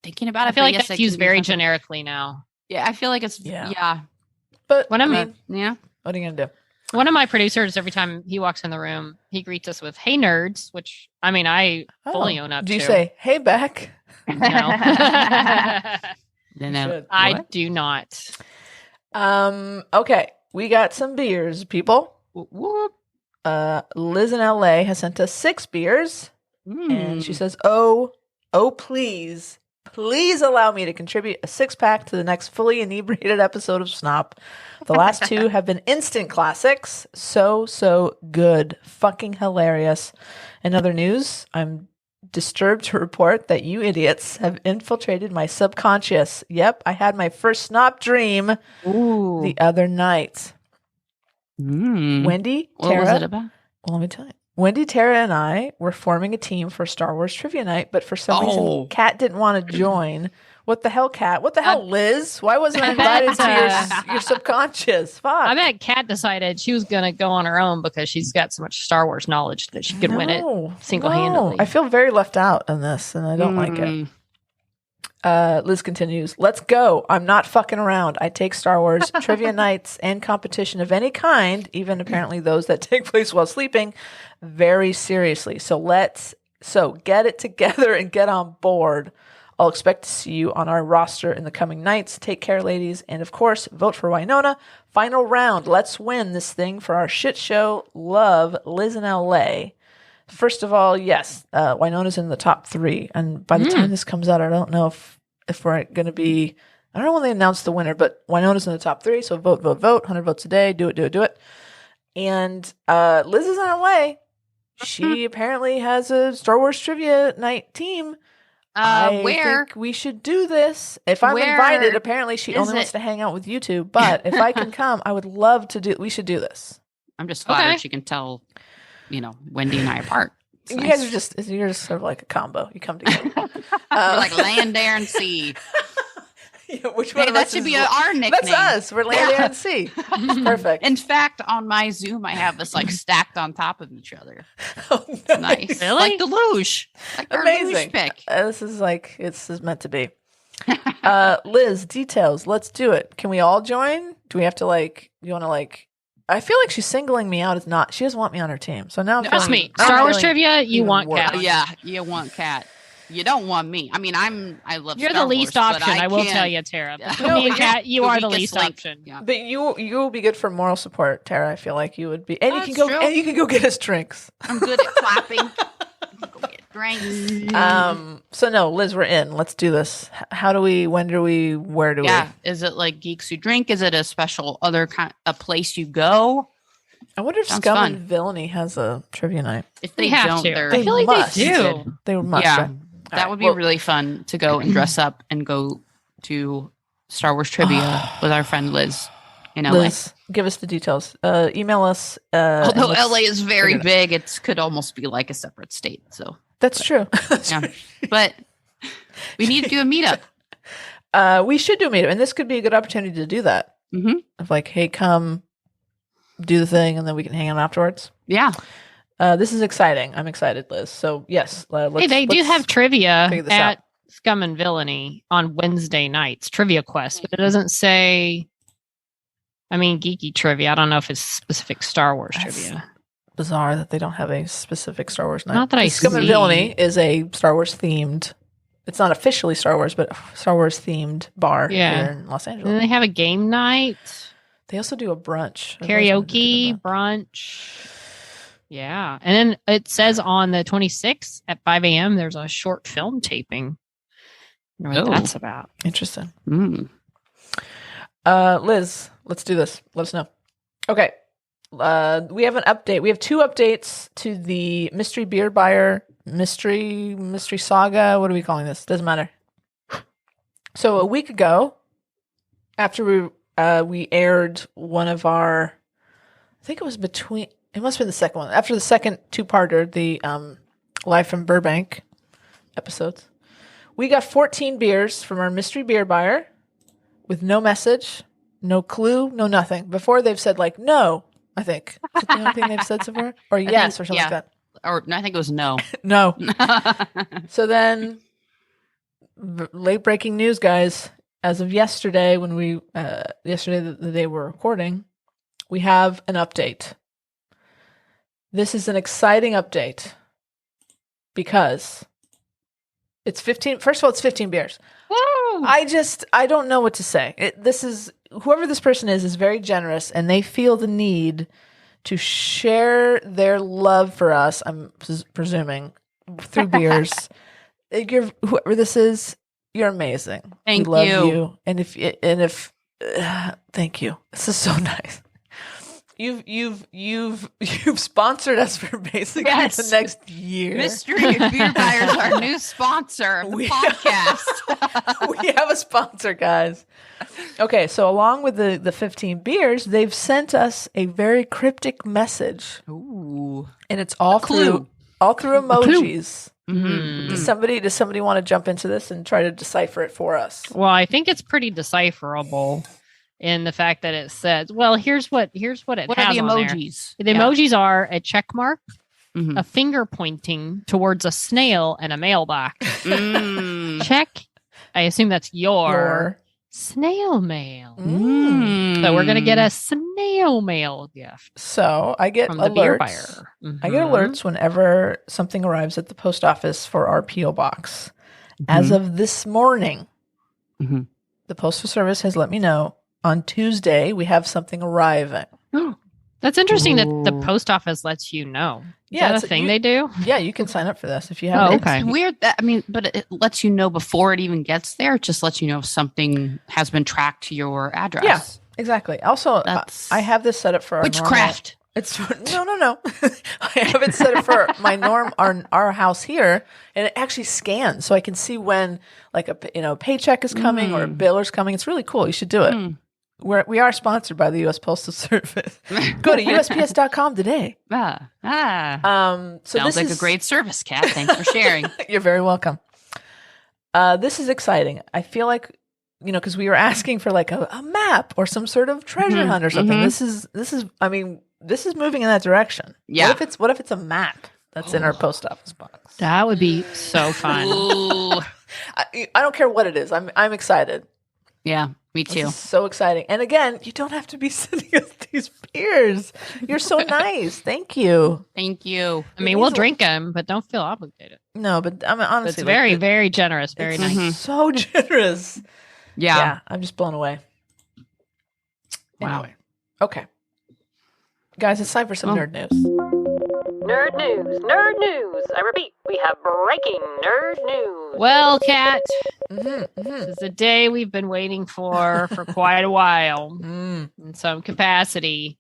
thinking about it. I feel but like yes, that's it used can be very offensive. generically now. Yeah. I feel like it's, Yeah. yeah. But When I'm I mean, Yeah. what are you gonna do? One of my producers, every time he walks in the room, he greets us with "Hey nerds," which I mean I fully own up Do to. you say, "Hey, Beck"? No. Then I- Should. I What? do not. Okay, we got some beers, people. Whoop, whoop. Liz in LA has sent us 6 beers, and she says, "Oh, please, please allow me to contribute a 6-pack to the next fully inebriated episode of Snop. The last 2 have been instant classics. So good. Fucking hilarious. In other news, I'm disturbed to report that you idiots have infiltrated my subconscious. Yep, I had my first Snop dream Ooh. the other night. Wendy, What Tara, was it about? well, let me tell you. Wendy, Tara, and I were forming a team for Star Wars Trivia Night, but for some reason, Kat didn't want to join. What the hell, Kat? What the hell, Liz? Why wasn't I invited to your subconscious? Fuck. I bet Kat decided she was going to go on her own because she's got so much Star Wars knowledge that she could win it No, single-handedly. no. I feel very left out in this, and I don't like it. Liz continues, "Let's go. I'm not fucking around. I take Star Wars trivia nights and competition of any kind, even apparently those that take place while sleeping, very seriously. So get it together and get on board. I'll expect to see you on our roster in the coming nights. Take care, ladies. And of course, vote for Winona. Final round. Let's win this thing for our shit show. Love, Liz in LA. First of all, yes, Winona's in the top 3. And by the time this comes out, I don't know if we're going to be, I don't know when they announce the winner, but Winona's in the top 3. So vote. 100 votes a day. Do it. And Liz is in LA. She apparently has a Star Wars trivia night team. I think we should do this. If I'm invited, apparently she only wants to hang out with you two. But if I can come, I would love to do. We should do this. I'm just flattered she can tell, Wendy and I apart. It's you nice. guys are you're just sort of like a combo. You come together. We're like land, air, and sea. Which one of that us should is be our nickname. That's us. We're land, air, and sea. Perfect. In fact, on my Zoom, I have us like stacked on top of each other. Oh, It's nice. Really? Like the luge. Like our Amazing. luge pick. This is meant to be. Liz, details. Let's do it. Can we all join? Do we have to you want to I feel like she's singling me out as not. She doesn't want me on her team. So now I'm Trust feeling- me, I'm Star Wars feeling trivia, you even want worse. Kat. Yeah, you want Kat. You don't want me. I mean, I love You're Star the least Wars, but option. I will can't- tell you, Tara. Yeah. Between me and Kat, you are the weakest least link. option. Yeah. But you will be good for moral support, Tara. I feel like you would be, and you That's can go true. and you can go get us drinks. I'm good at clapping. Go get drinks. So no, Liz, we're in. Let's do this. How do we? When do we? Where do Yeah. Is it like Geeks Who Drink? Is it a special other kind, a place you go? we? I wonder if Sounds Scum fun. and Villainy has a trivia night. If They they, have don't, to. they're I feel like must. they do. They must. Yeah. right? All That right, would be well, really fun to go and dress up and go to Star Wars trivia with our friend Liz in LA. Liz, give us the details. Email us. Although and let's LA is very figure it out. big, it could almost be like a separate state. So, That's true. yeah. But we need to do a meetup. We should do a meetup, and this could be a good opportunity to do that. Mm-hmm. Of hey, come do the thing, and then we can hang out afterwards. Yeah. This is exciting. I'm excited, Liz. So yes, let's, Hey, they do let's- have trivia figure this at out. Scum and Villainy on Wednesday nights, Trivia Quest, but it doesn't say, geeky trivia. I don't know if it's specific Star Wars That's trivia. bizarre that they don't have a specific Star Wars night. Not that I Scum and see. Villainy is a Star Wars themed. It's not officially Star Wars, but Star Wars themed bar Yeah. here in Los And then Angeles. they have a game night, They also do a brunch. I've always wanted to do karaoke, brunch. Yeah. And then it says on the 26th at 5 a.m., there's a short film taping. I don't know what Oh. that's about. that. Interesting. Mm. Liz, let's do this. Let us know. Okay. We have an update. We have 2 updates to the mystery beer buyer mystery saga. What are we calling this? Doesn't matter. So a week ago, after we aired one of our, I think it was between. It must have been the second one. After the second 2-parter, the Live from Burbank episodes, we got 14 beers from our mystery beer buyer with no message, no clue, no nothing. Before they've said no, I think. Is that the only thing they've said so far? Or yes, or something like that. Or no, I think it was no. No. So then, late breaking news, guys. As of yesterday, when the day we're recording, we have an update. This is an exciting update because it's 15. First of all, it's 15 beers. Woo! I don't know what to say. Whoever this person is very generous, and they feel the need to share their love for us. I'm presuming through beers. Whoever this is, you're amazing. Thank we love you. And if thank you. This is so nice. You've sponsored us for basically Yes. the next year. Mystery Beer Buyers, our new sponsor of the We- podcast. We have a sponsor, guys. Okay, so along with the 15 beers, they've sent us a very cryptic message, Ooh. and it's all clue. through emojis. Mm-hmm. Does somebody want to jump into this and try to decipher it for us? Well, I think it's pretty decipherable in the fact that it says, well, here's what it What are has the on there. emojis? The emojis are a check mark, Mhm. a finger pointing towards a snail, and a mailbox. Mm. Check. I assume that's your Your snail mail. Mm. So we're gonna get a snail mail gift So I get from the beer alerts. buyer. I get Mhm. alerts whenever something arrives at the post office for our PO box. As of this morning, Mhm. the Postal Service has let me know on Tuesday we have something arriving. That's interesting that the Ooh. post office lets you know. Is Yeah, that it's a a- thing you- they do? Yeah, you can sign up for this if you have Oh, it. okay. It's weird that but it lets you know before it even gets there. It just lets you know if something has been tracked to your address. Yeah, exactly. Also, That's I have this set up for our witchcraft. It's no. I have it set up for our house here, and it actually scans, so I can see when like a paycheck is coming or a bill is coming. It's really cool. You should do it. We are sponsored by the U.S. Postal Service. Go to USPS.com today. So So sounds like a great service, Kat. Thanks for sharing. You're very welcome. This is exciting. I feel like, because we were asking for like a map or some sort of treasure hunt or something. This is moving in that direction. Yeah. What if it's a map that's in our post office box? That would be so fun. Ooh. I don't care what it is. I'm excited. Yeah, me This too. is so exciting. And again, you don't have to be sending us these beers. You're so nice. Thank you. Thank you. I mean, we'll drink them, but don't feel obligated. No, but I mean, honestly, It's very, very generous. Very it's nice. so generous. Yeah. I'm just blown away. Wow. Anyway, okay. Guys, it's time for some nerd news. Nerd news, nerd news. I repeat, we have breaking nerd news. Well, Kat, Mm-hmm, this is a day we've been waiting for quite a while in some capacity.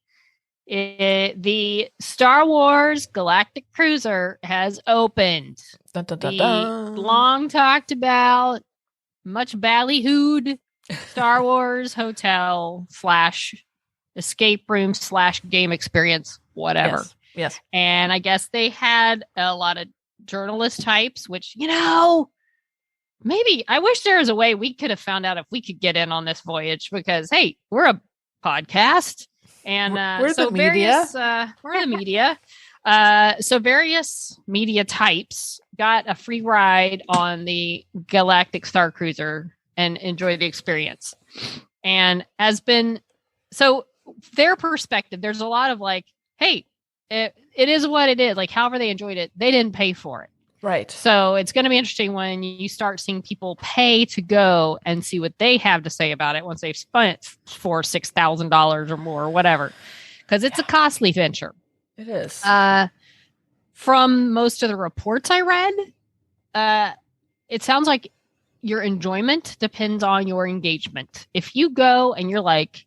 The Star Wars Galactic Cruiser has opened. Dun, dun, dun, The dun. long talked about, much ballyhooed Star Wars hotel / escape room / game experience, whatever. Yes. And I guess they had a lot of journalist types, which, maybe I wish there was a way we could have found out if we could get in on this voyage because, hey, we're a podcast and We're so the media. we're the media. So various media types got a free ride on the Galactic Star Cruiser and enjoy the experience. And so their perspective, there's a lot of like, hey, it is what it is. Like, however they enjoyed it, they didn't pay for it. Right. So it's going to be interesting when you start seeing people pay to go and see what they have to say about it once they've spent $6,000 or more or whatever, because it's a costly venture. It is. From most of the reports I read, it sounds like your enjoyment depends on your engagement. If you go and you're like,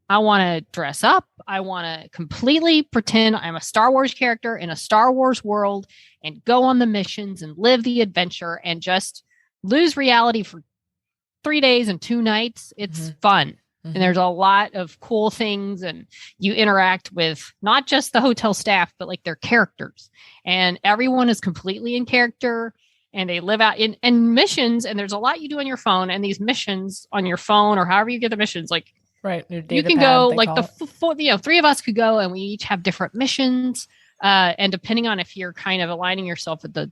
I want to dress up, I want to completely pretend I'm a Star Wars character in a Star Wars world and go on the missions and live the adventure and just lose reality for 3 days and 2 nights, it's fun. And there's a lot of cool things, and you interact with not just the hotel staff, but like their characters. And everyone is completely in character, and they live out in missions. And there's a lot you do on your phone, and these missions on your phone or however you get the missions, like right. Your you data can pad, go they like call the it. 3 of us could go, and we each have different missions. And depending on if you're kind of aligning yourself with the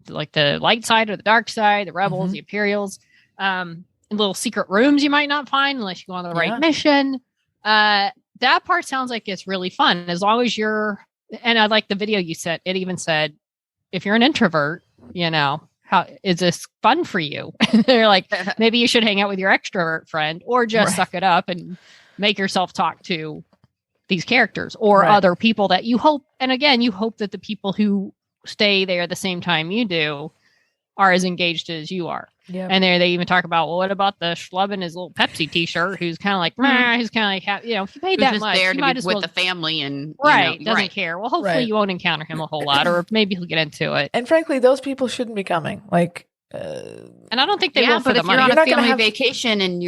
light side or the dark side, the rebels, the Imperials, in little secret rooms you might not find unless you go on the right mission. That part sounds like it's really fun as long as and I like the video you sent. It even said, if you're an introvert, how is this fun for you? They're like, maybe you should hang out with your extrovert friend or just suck it up and make yourself talk to these characters or other people that you hope. And again, you hope that the people who stay there the same time you do are as engaged as you are. Yeah. And they even talk about, well, what about the schlub in his little Pepsi t-shirt who's kind of like, who's kind of like, if you paid that Who's just much, there you to might be as with well. the family and Doesn't care. Well, hopefully you won't encounter him a whole lot, or maybe he'll get into it. And frankly, those people shouldn't be coming. Like, and I don't think they will for but the if you're money. on You're a not gonna family have- vacation and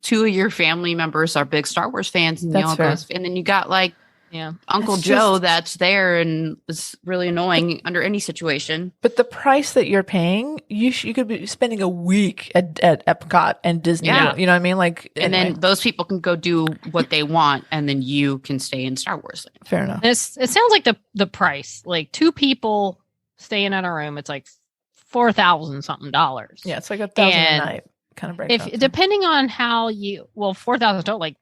two of your family members are big Star Wars fans, and That's fair. and then you got like Yeah. Uncle That's Joe just- that's there and is really annoying under any situation. but the price that you're paying, you could be spending a week at Epcot and Disney. Yeah. World, you know what I mean? Like, And anyway, then those people can go do what they want, and then you can stay in Star Wars land. fair enough. It sounds like the price, like 2 people staying in a room, it's like $4,000 something. Yeah, it's like $1,000 a And night kind of breakdown. Depending on how $4,000 like,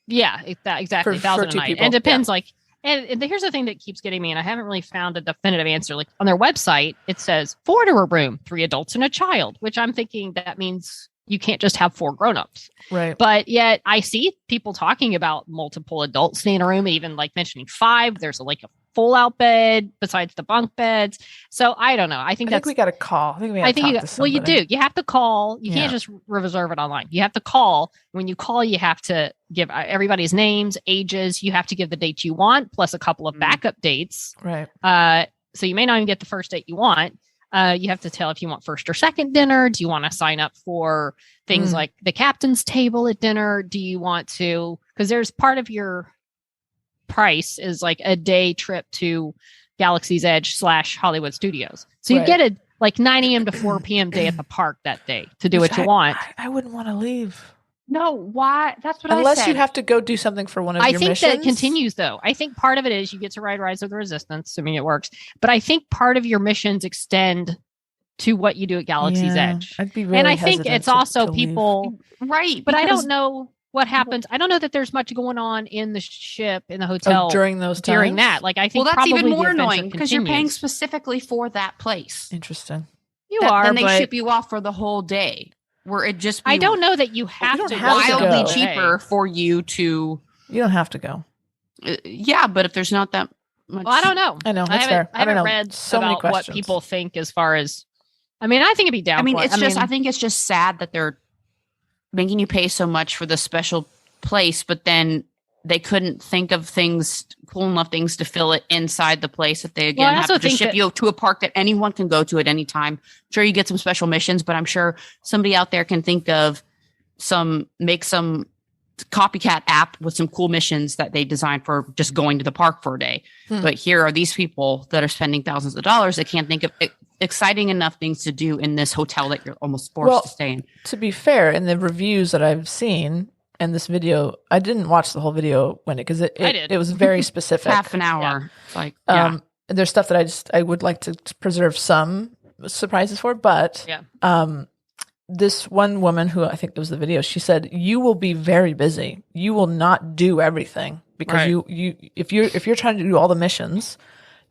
yeah, exactly For $1,000 a two night. people, And depends like And here's the thing that keeps getting me, and I haven't really found a definitive answer. Like on their website, it says 4 to a room, 3 adults and a child, which I'm thinking that means you can't just have 4 grownups. Right. But yet I see people talking about multiple adults staying in a room, even like mentioning 5. There's like a full out bed besides the bunk beds. So I don't know. I think we got to call. I think we have to talk to somebody. Well, you do. You have to call. You can't just reserve it online. You have to call. When you call, you have to give everybody's names, ages. You have to give the dates you want, plus a couple of backup dates. Right. So you may not even get the first date you want. You have to tell if you want first or second dinner. Do you want to sign up for things like the captain's table at dinner? Do you want to, because there's part of your price is like a day trip to Galaxy's Edge / Hollywood Studios. So you get a like 9 a.m. to 4 p.m. day at the park that day to do what you want. I wouldn't want to leave. No, why? That's what I said. Unless you have to go do something for one of your missions. I think that continues, though. I think part of it is you get to ride Rise of the Resistance, assuming it works. But I think part of your missions extend to what you do at Galaxy's Edge. I'd be very and I think it's also people... Right. But I don't know what happens. I don't know that there's much going on in the ship, in the hotel. During those times? During that. Like, I think that's even probably more annoying because you're paying specifically for that place. Interesting. Then they ship you off for the whole day. Where it just I don't know that you have to wildly cheaper for you to. You don't have to go. Yeah, but if there's not that much, well, I don't know. I know. That's fair. I haven't read so about what people think as far as. I mean, I think it'd be down. I think it's just sad that they're making you pay so much for the special place, but then they couldn't think of cool enough things to fill it inside the place that they have to just ship you to a park that anyone can go to at any time. Sure, you get some special missions, but I'm sure somebody out there can think of make some copycat app with some cool missions that they designed for just going to the park for a day. But here are these people that are spending thousands of dollars that can't think of exciting enough things to do in this hotel that you're almost forced to stay in. To be fair, in the reviews that I've seen, and this video, I didn't watch the whole video because it was very specific. Half an hour. Yeah. Like, there's stuff that I would like to preserve some surprises for, but this one woman who I think was the video, she said, you will be very busy. You will not do everything because if you're trying to do all the missions,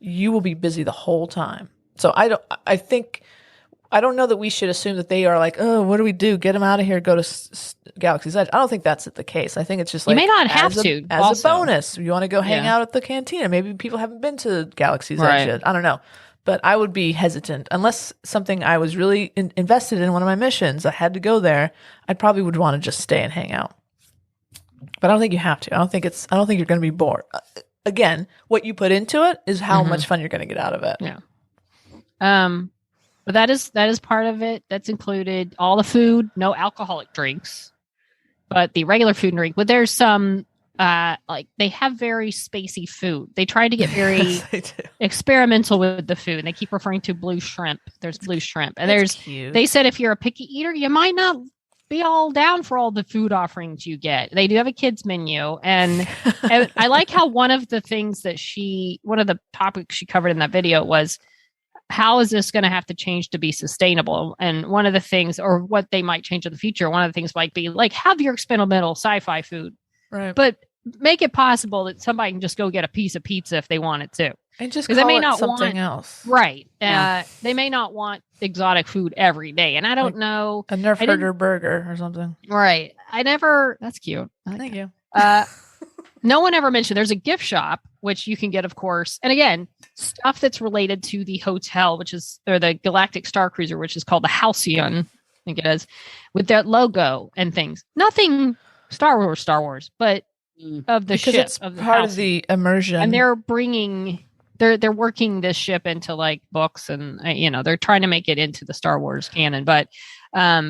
you will be busy the whole time. So I don't know that we should assume that they are like, oh, what do we do? Get them out of here. Go to Galaxy's Edge. I don't think that's the case. I think it's just like you may not have to. As a bonus, you want to go hang out at the cantina. Maybe people haven't been to Galaxy's Edge yet. I don't know. But I would be hesitant unless something I was really invested in one of my missions. I had to go there. I probably would want to just stay and hang out. But I don't think you have to. I don't think you're going to be bored. Again, what you put into it is how much fun you're going to get out of it. Yeah. But that is part of it. That's included all the food, no alcoholic drinks, but the regular food and drink. But there's some like they have very spacey food. They try to get very experimental with the food. And they keep referring to blue shrimp. There's blue shrimp, and they said if you're a picky eater, you might not be all down for all the food offerings you get. They do have a kids menu, and I like how one of the topics she covered in that video was, how is this going to have to change to be sustainable? And one of the things, or what they might change in the future, one of the things might be like, have your experimental sci-fi food, right? But make it possible that somebody can just go get a piece of pizza if they want it to. And just call it something else. Right. They may not want exotic food every day. And I don't know. A Nerf herder burger or something. Right. That's cute. Thank you. No one ever mentioned there's a gift shop, which you can get, of course. And again, stuff that's related to the hotel, or the Galactic Star Cruiser, which is called the Halcyon, I think it is, with that logo and things. Nothing Star Wars, but of the ship. It's of the part Halcyon. of the immersion. And they're working this ship into like books, and they're trying to make it into the Star Wars canon. But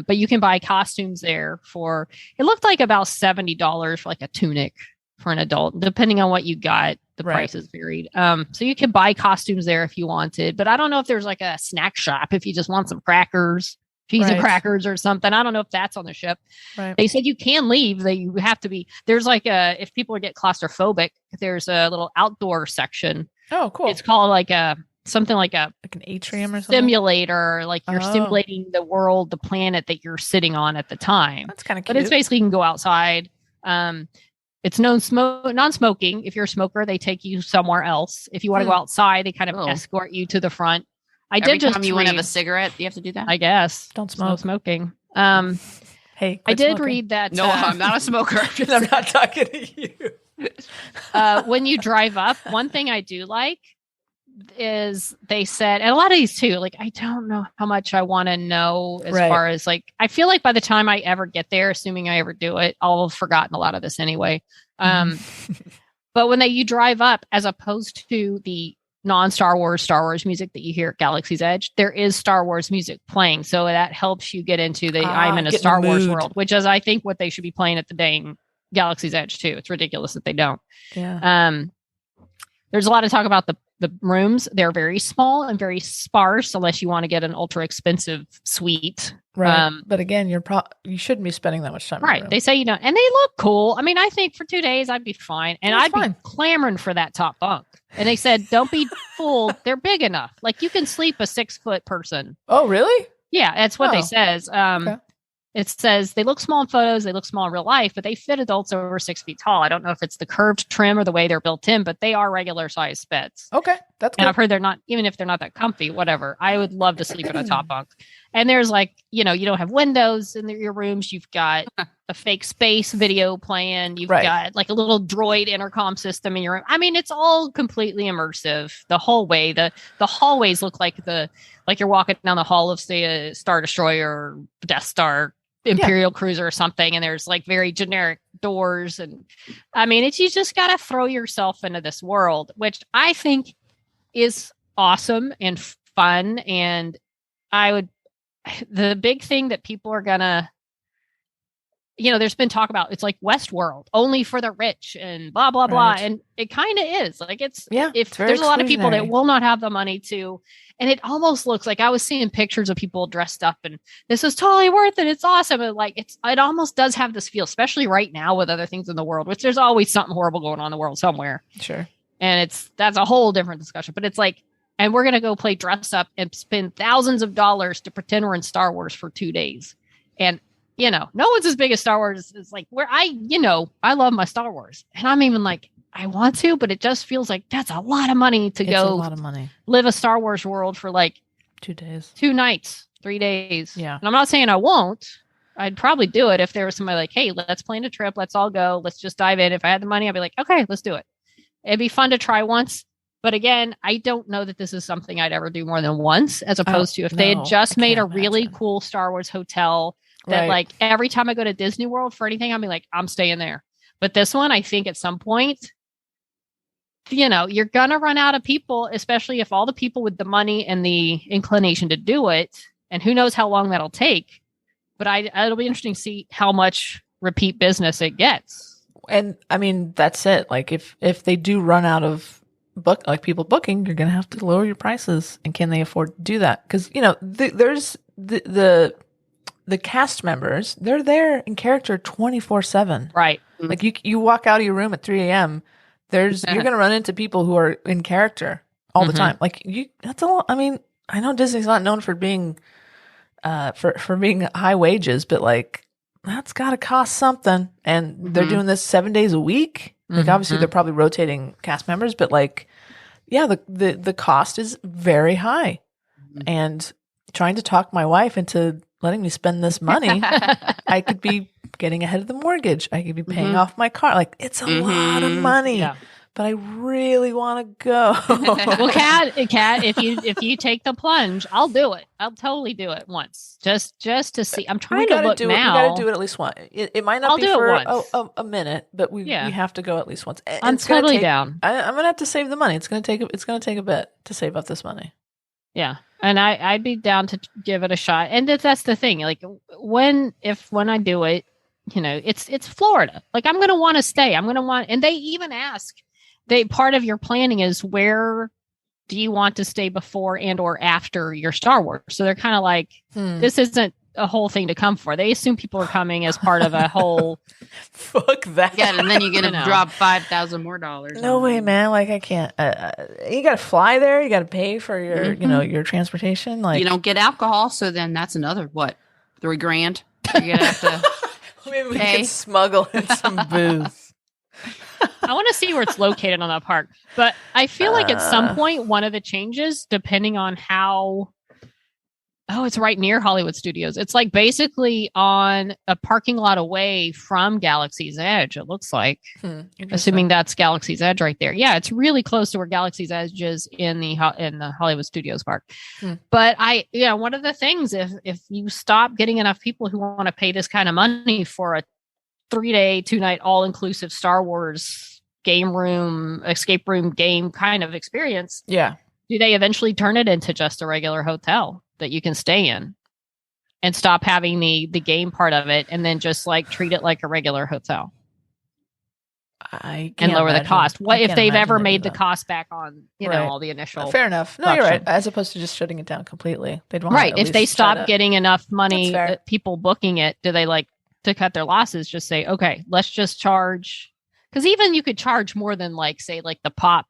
you can buy costumes there for, it looked like about $70 for like a tunic for an adult, depending on what you got. The prices varied. So you can buy costumes there if you wanted, but I don't know if there's like a snack shop if you just want some crackers, cheese and crackers or something. I don't know if that's on the ship. Right. They said you can leave. You have to be, there's like if people get claustrophobic, there's a little outdoor section. Oh, cool. It's called like something like an atrium or something. Simulator, like you're simulating the world, the planet that you're sitting on at the time. That's kind of cute. But it's basically you can go outside. it's non-smoking. If you're a smoker, they take you somewhere else. If you want to go outside, they kind of escort you to the front. Every time you want to have a cigarette, you have to do that? I guess. Don't smoke. No smoking. Hey, I did smoking. read that. No, I'm not a smoker. I'm not talking to you. When you drive up, one thing I do like is they said, and a lot of these too, like, I don't know how much I want to know as far as like, I feel like by the time I ever get there, assuming I ever do it, I'll have forgotten a lot of this anyway. But when you drive up, as opposed to the non-Star Wars music that you hear at Galaxy's Edge, there is Star Wars music playing. So that helps you get into the I'm in a Star Wars world, which is, I think, what they should be playing at the dang Galaxy's Edge too. It's ridiculous that they don't. Yeah. There's a lot of talk about the rooms. They're very small and very sparse, unless you want to get an ultra expensive suite. Right. But again, you shouldn't be spending that much time. Right. They say you don't, and they look cool. I mean, I think for 2 days I'd be fine, and I'd be clamoring for that top bunk. And they said, don't be fooled. They're big enough. Like, you can sleep a 6-foot person. Oh, really? Yeah, that's what they says. Okay. It says they look small in photos, they look small in real life, but they fit adults over 6 feet tall. I don't know if it's the curved trim or the way they're built in, but they are regular sized beds. Okay, that's good. And I've heard they're not, even if they're not that comfy, whatever. I would love to sleep in a top bunk. And there's like, you don't have windows in your rooms. You've got a fake space video playing. You've got like a little droid intercom system in your room. I mean, it's all completely immersive the whole way. The hallways look like you're walking down the hall of, say, a Star Destroyer or Death Star Imperial cruiser or something, and there's like very generic doors, and I mean, you just gotta throw yourself into this world, which I think is awesome and fun. And the big thing that people are gonna, there's been talk about, it's like Westworld only for the rich and blah blah blah, and it kind of is like, it's there's a lot of people that will not have the money to. And it almost looks like, I was seeing pictures of people dressed up, and this is totally worth it. It's awesome. And like, it almost does have this feel, especially right now with other things in the world, which there's always something horrible going on in the world somewhere. Sure. And that's a whole different discussion, but it's like, and we're going to go play dress up and spend thousands of dollars to pretend we're in Star Wars for 2 days. And, no one's as big as Star Wars. It's like where I love my Star Wars, and I'm even like, I want to, but it just feels like that's a lot of money to live a Star Wars world for like 2 days, 2 nights, 3 days. Yeah. And I'm not saying I won't. I'd probably do it if there was somebody like, hey, let's plan a trip. Let's all go. Let's just dive in. If I had the money, I'd be like, okay, let's do it. It'd be fun to try once. But again, I don't know that this is something I'd ever do more than once, as opposed to if they had just made a really cool Star Wars hotel that like every time I go to Disney World for anything, I'd be like, I'm staying there. But this one, I think at some point, you're going to run out of people, especially if all the people with the money and the inclination to do it, and who knows how long that'll take. But it'll be interesting to see how much repeat business it And I mean, that's it. Like if they do run out of people booking, you're going to have to lower your prices. And can they afford to do that? Because, there's the cast members, they're there in character 24/7. Right. Like you walk out of your room at 3 a.m. You're going to run into people who are in character all the time. Like that's a lot. I mean, I know Disney's not known for being, for being high wages, but like that's got to cost something. And they're doing this 7 days a week. Like obviously they're probably rotating cast members, but like, yeah, the cost is very high. And trying to talk my wife into letting me spend this money, I could be getting ahead of the mortgage. I could be paying off my car. Like it's a lot of money, but I really want to go. Well, Kat, if you take the plunge, I'll do it. I'll totally do it once, just to see. I'm trying to look now. We got to do it at least once. It might not be for a minute, but we have to go at least once. I'm totally down. I'm gonna have to save the money. It's gonna take a bit to save up this money. Yeah. And I'd be down to give it a shot. And that's the thing. Like when I do it, it's Florida. Like I'm going to want to stay. And they even ask, part of your planning is where do you want to stay before and or after your Star Wars? So they're kind of like, this isn't a whole thing to come for. They assume people are coming as part of a whole. Fuck that. Yeah, and then you're going to drop $5,000 more. No way, man. Like I can't. You got to fly there. You got to pay for your, your transportation. Like you don't get alcohol, so then that's another $3,000. You're gonna have to. Maybe we can smuggle in some booze. I want to see where it's located on that park. But I feel like at some point, one of the changes, depending on how. Oh, it's right near Hollywood Studios. It's like basically on a parking lot away from Galaxy's Edge, it looks like. Assuming that's Galaxy's Edge right there. Yeah, it's really close to where Galaxy's Edge is in the Hollywood Studios park. But one of the things, if you stop getting enough people who want to pay this kind of money for a 3-day, 2-night, all-inclusive Star Wars game room, escape room game kind of experience, do they eventually turn it into just a regular hotel that you can stay in and stop having the game part of it and then just like treat it like a regular hotel and lower the cost? What if they've ever made the cost back on, you know, all the initial? Fair enough. No, you're right. As opposed to just shutting it down completely. They'd want right. If they stop getting enough money, people booking it, do they like to cut their losses? Just say, okay, let's just charge. Because even you could charge more than like, say, like the pop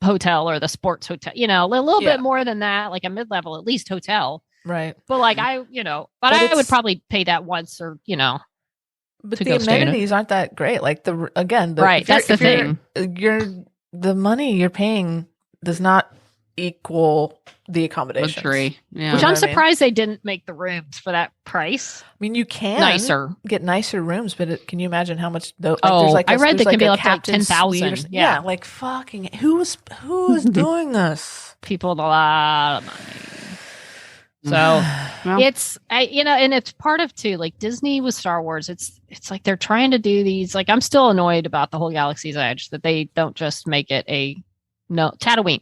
hotel or the sports hotel, you know, a little bit more than that, like a mid-level at least hotel, right? But like I would probably pay that once, or but the amenities aren't that great. Like right, that's the thing. The money you're paying does not equal the accommodation, which I'm surprised they didn't make the rooms for that price. I mean, you can get nicer rooms, but can you imagine how much? I read they can be up to like 10,000. Yeah, like fucking who's doing this? People with a lot of money. So it's and it's part of too, like Disney with Star Wars. It's like they're trying to do these. Like I'm still annoyed about the whole Galaxy's Edge that they don't just make it Tatooine.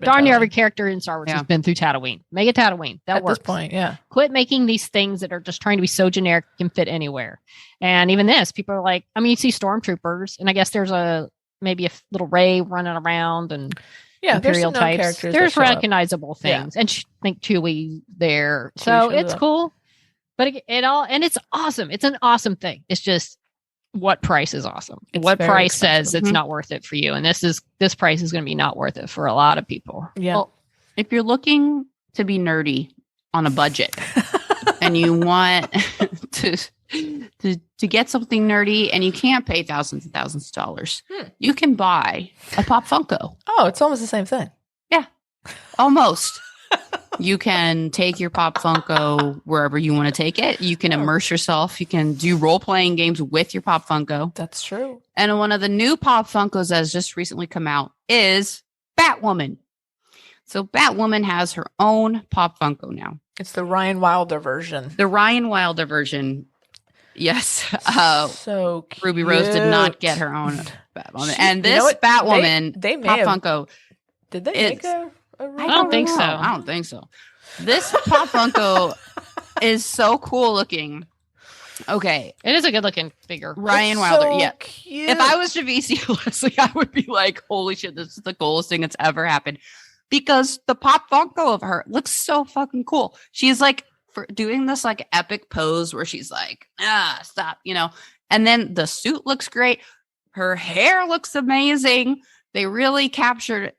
Darn near every character in Star Wars has been through Tatooine. Make it Tatooine. That works. At this point, yeah. Quit making these things that are just trying to be so generic can fit anywhere. And even this, people are like, I mean, you see stormtroopers, and I guess there's maybe a little Rey running around and Imperial types. There's recognizable things, and I think Chewie there. So it's cool, but it's awesome. It's an awesome thing. It's just what price is awesome. What price says it's not worth it for you, and this price is going to be not worth it for a lot of people. Yeah. Well, if you're looking to be nerdy on a budget and you want to get something nerdy and you can't pay thousands and thousands of dollars, you can buy a Pop Funko. Oh, it's almost the same thing. Yeah, almost. You can take your Pop Funko wherever you want to take it. You can immerse yourself. You can do role-playing games with your Pop Funko. That's true. And one of the new Pop Funkos that has just recently come out is Batwoman. So Batwoman has her own Pop Funko now. It's the Ryan Wilder version. The Ryan Wilder version. Yes. So cute. Ruby Rose did not get her own Batwoman. And this Batwoman they Pop Funko. Did they make I don't think so. I don't think so. This Pop Funko is so cool looking. Okay. It is a good looking figure. Ryan Wilder. So yeah. Cute. If I was Javicia Leslie, I would be like, holy shit, this is the coolest thing that's ever happened. Because the Pop Funko of her looks so fucking cool. She's like doing this like epic pose where she's like, stop, And then the suit looks great. Her hair looks amazing. They really captured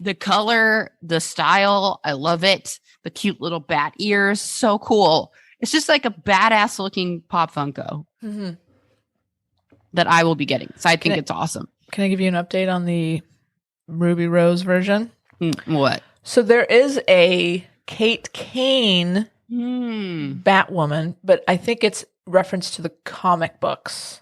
the color, the style. I love it. The cute little bat ears. So cool. It's just like a badass looking Pop Funko that I will be getting. So I think it's awesome. Can I give you an update on the Ruby Rose version? What? So there is a Kate Kane Batwoman, but I think it's reference to the comic books.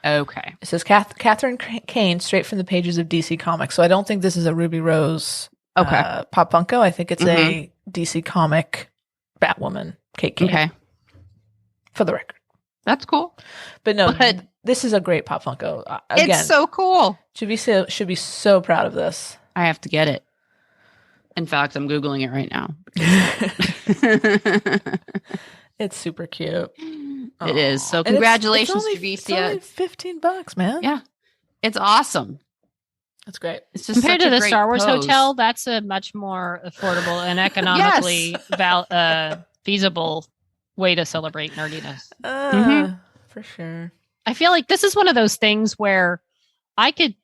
Okay. It says Catherine Kane, straight from the pages of DC Comics. So I don't think this is a Ruby Rose Pop Funko. I think it's a DC comic Batwoman, Kate Kane. Okay. For the record. That's cool. But no, this is a great Pop Funko. Again, it's so cool. Should be so proud of this. I have to get it. In fact, I'm Googling it right now. It's super cute. It is. So congratulations, Javicia. It's only $15, man. Yeah. It's awesome. That's great. It's just compared to the Star Wars hotel, that's a much more affordable and economically feasible way to celebrate nerdiness. For sure. I feel like this is one of those things where I could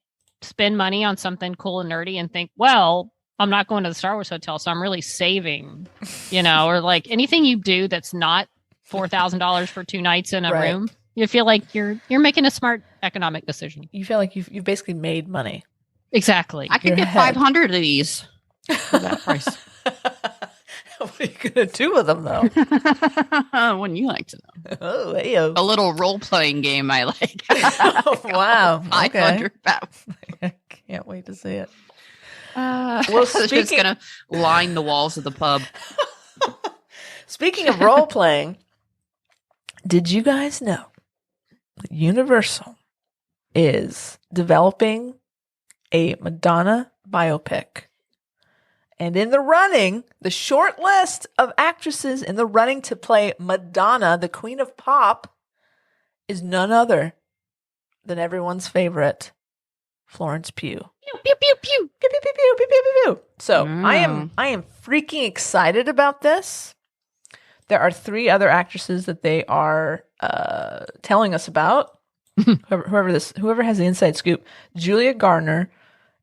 spend money on something cool and nerdy and think, well, I'm not going to the Star Wars hotel, so I'm really saving, or like anything you do that's not $4,000 for 2 nights in a room, You feel like you're making a smart economic decision. You feel like you've basically made money. Exactly. I could You're get ahead. 500 of these for that price. What are you going to do with them, though? Wouldn't you like to know? Oh, hey-o. A little role-playing game I like. Oh, wow. Okay. 500 pounds. I can't wait to see it. Well, it's just speaking- going to line the walls of the pub. Speaking of role playing, did you guys know that Universal is developing a Madonna biopic? And in the running, the short list of actresses in the running to play Madonna, the Queen of Pop, is none other than everyone's favorite, Florence Pugh. Pew, pew, pew, pew. Pew, pew, pew, pew, pew, pew, pew, pew. So Wow. I am freaking excited about this. There are 3 other actresses that they are telling us about. whoever has the inside scoop. Julia Garner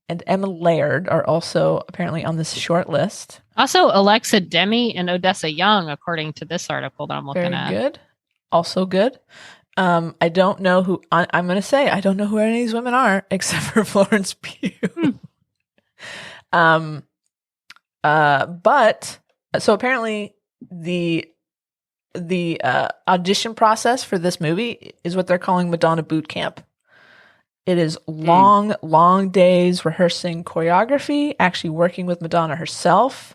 and Emma Laird are also apparently on this short list. Also, Alexa Demi and Odessa Young, according to this article that I'm looking Very at. good. Also good. I don't know who I'm going to say. I don't know who any of these women are except for Florence Pugh. But so apparently the audition process for this movie is what they're calling Madonna Boot Camp. It is long days rehearsing choreography, actually working with Madonna herself,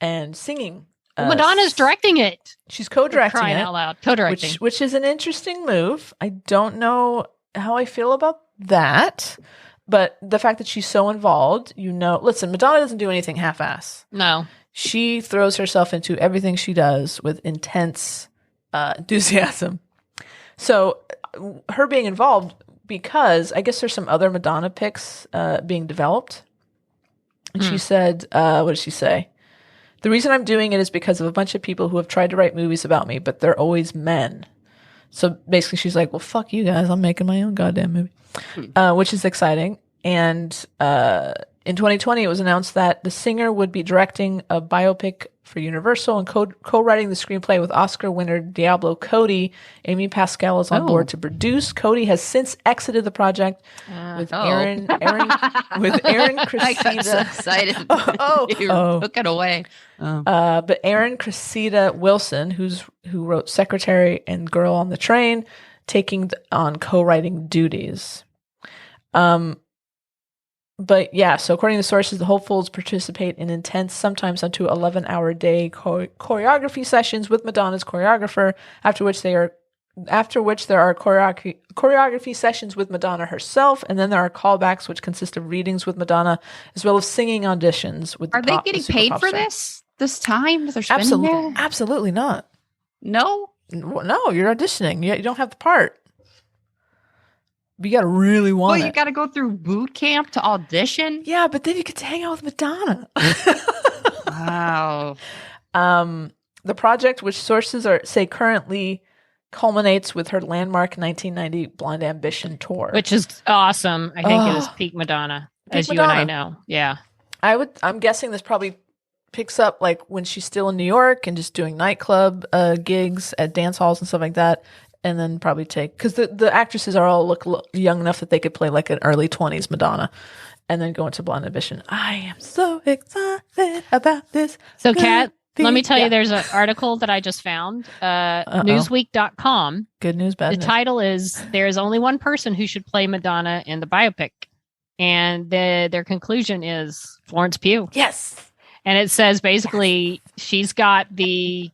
and singing. Madonna's directing it. She's co-directing Crying it, out loud. Co-directing. which is an interesting move. I don't know how I feel about that, but the fact that she's so involved, listen, Madonna doesn't do anything half-ass. No. She throws herself into everything she does with intense enthusiasm. So her being involved, because I guess there's some other Madonna pics being developed. And she said, what did she say? The reason I'm doing it is because of a bunch of people who have tried to write movies about me, but they're always men. So basically she's like, well, fuck you guys. I'm making my own goddamn movie, which is exciting. And in 2020, it was announced that the singer would be directing a biopic for Universal and co-writing the screenplay with Oscar winner Diablo Cody. Amy Pascal is on board to produce. Cody has since exited the project with Aaron I Cressida. got so excited. You took it away. But Aaron Cressida Wilson, who wrote Secretary and Girl on the Train, taking on co-writing duties. But yeah, so according to sources, the hopefuls participate in intense, sometimes up to 11-hour-day choreography sessions with Madonna's choreographer, after which there are choreography sessions with Madonna herself, and then there are callbacks, which consist of readings with Madonna, as well as singing auditions with Are they getting paid for this time that they're spending there? Absolutely not. No? No, you're auditioning. You don't have the part. But you got to really want Well, it. you got to go through boot camp to audition? Yeah, but then you get to hang out with Madonna. Wow. The project, which sources say currently culminates with her landmark 1990 Blonde Ambition tour. Which is awesome. I think it is peak Madonna, as you and I know. Yeah. I'm guessing this probably picks up like when she's still in New York and just doing nightclub gigs at dance halls and stuff like that. And then probably because the actresses are all look young enough that they could play like an early 20s Madonna and then go into Blonde Ambition. I am so excited about this. So, Kat, let me tell you, there's an article that I just found. Newsweek.com. Good news, bad news. The title is There's Only One Person Who Should Play Madonna in the Biopic. And their conclusion is Florence Pugh. Yes. And it says basically she's got the...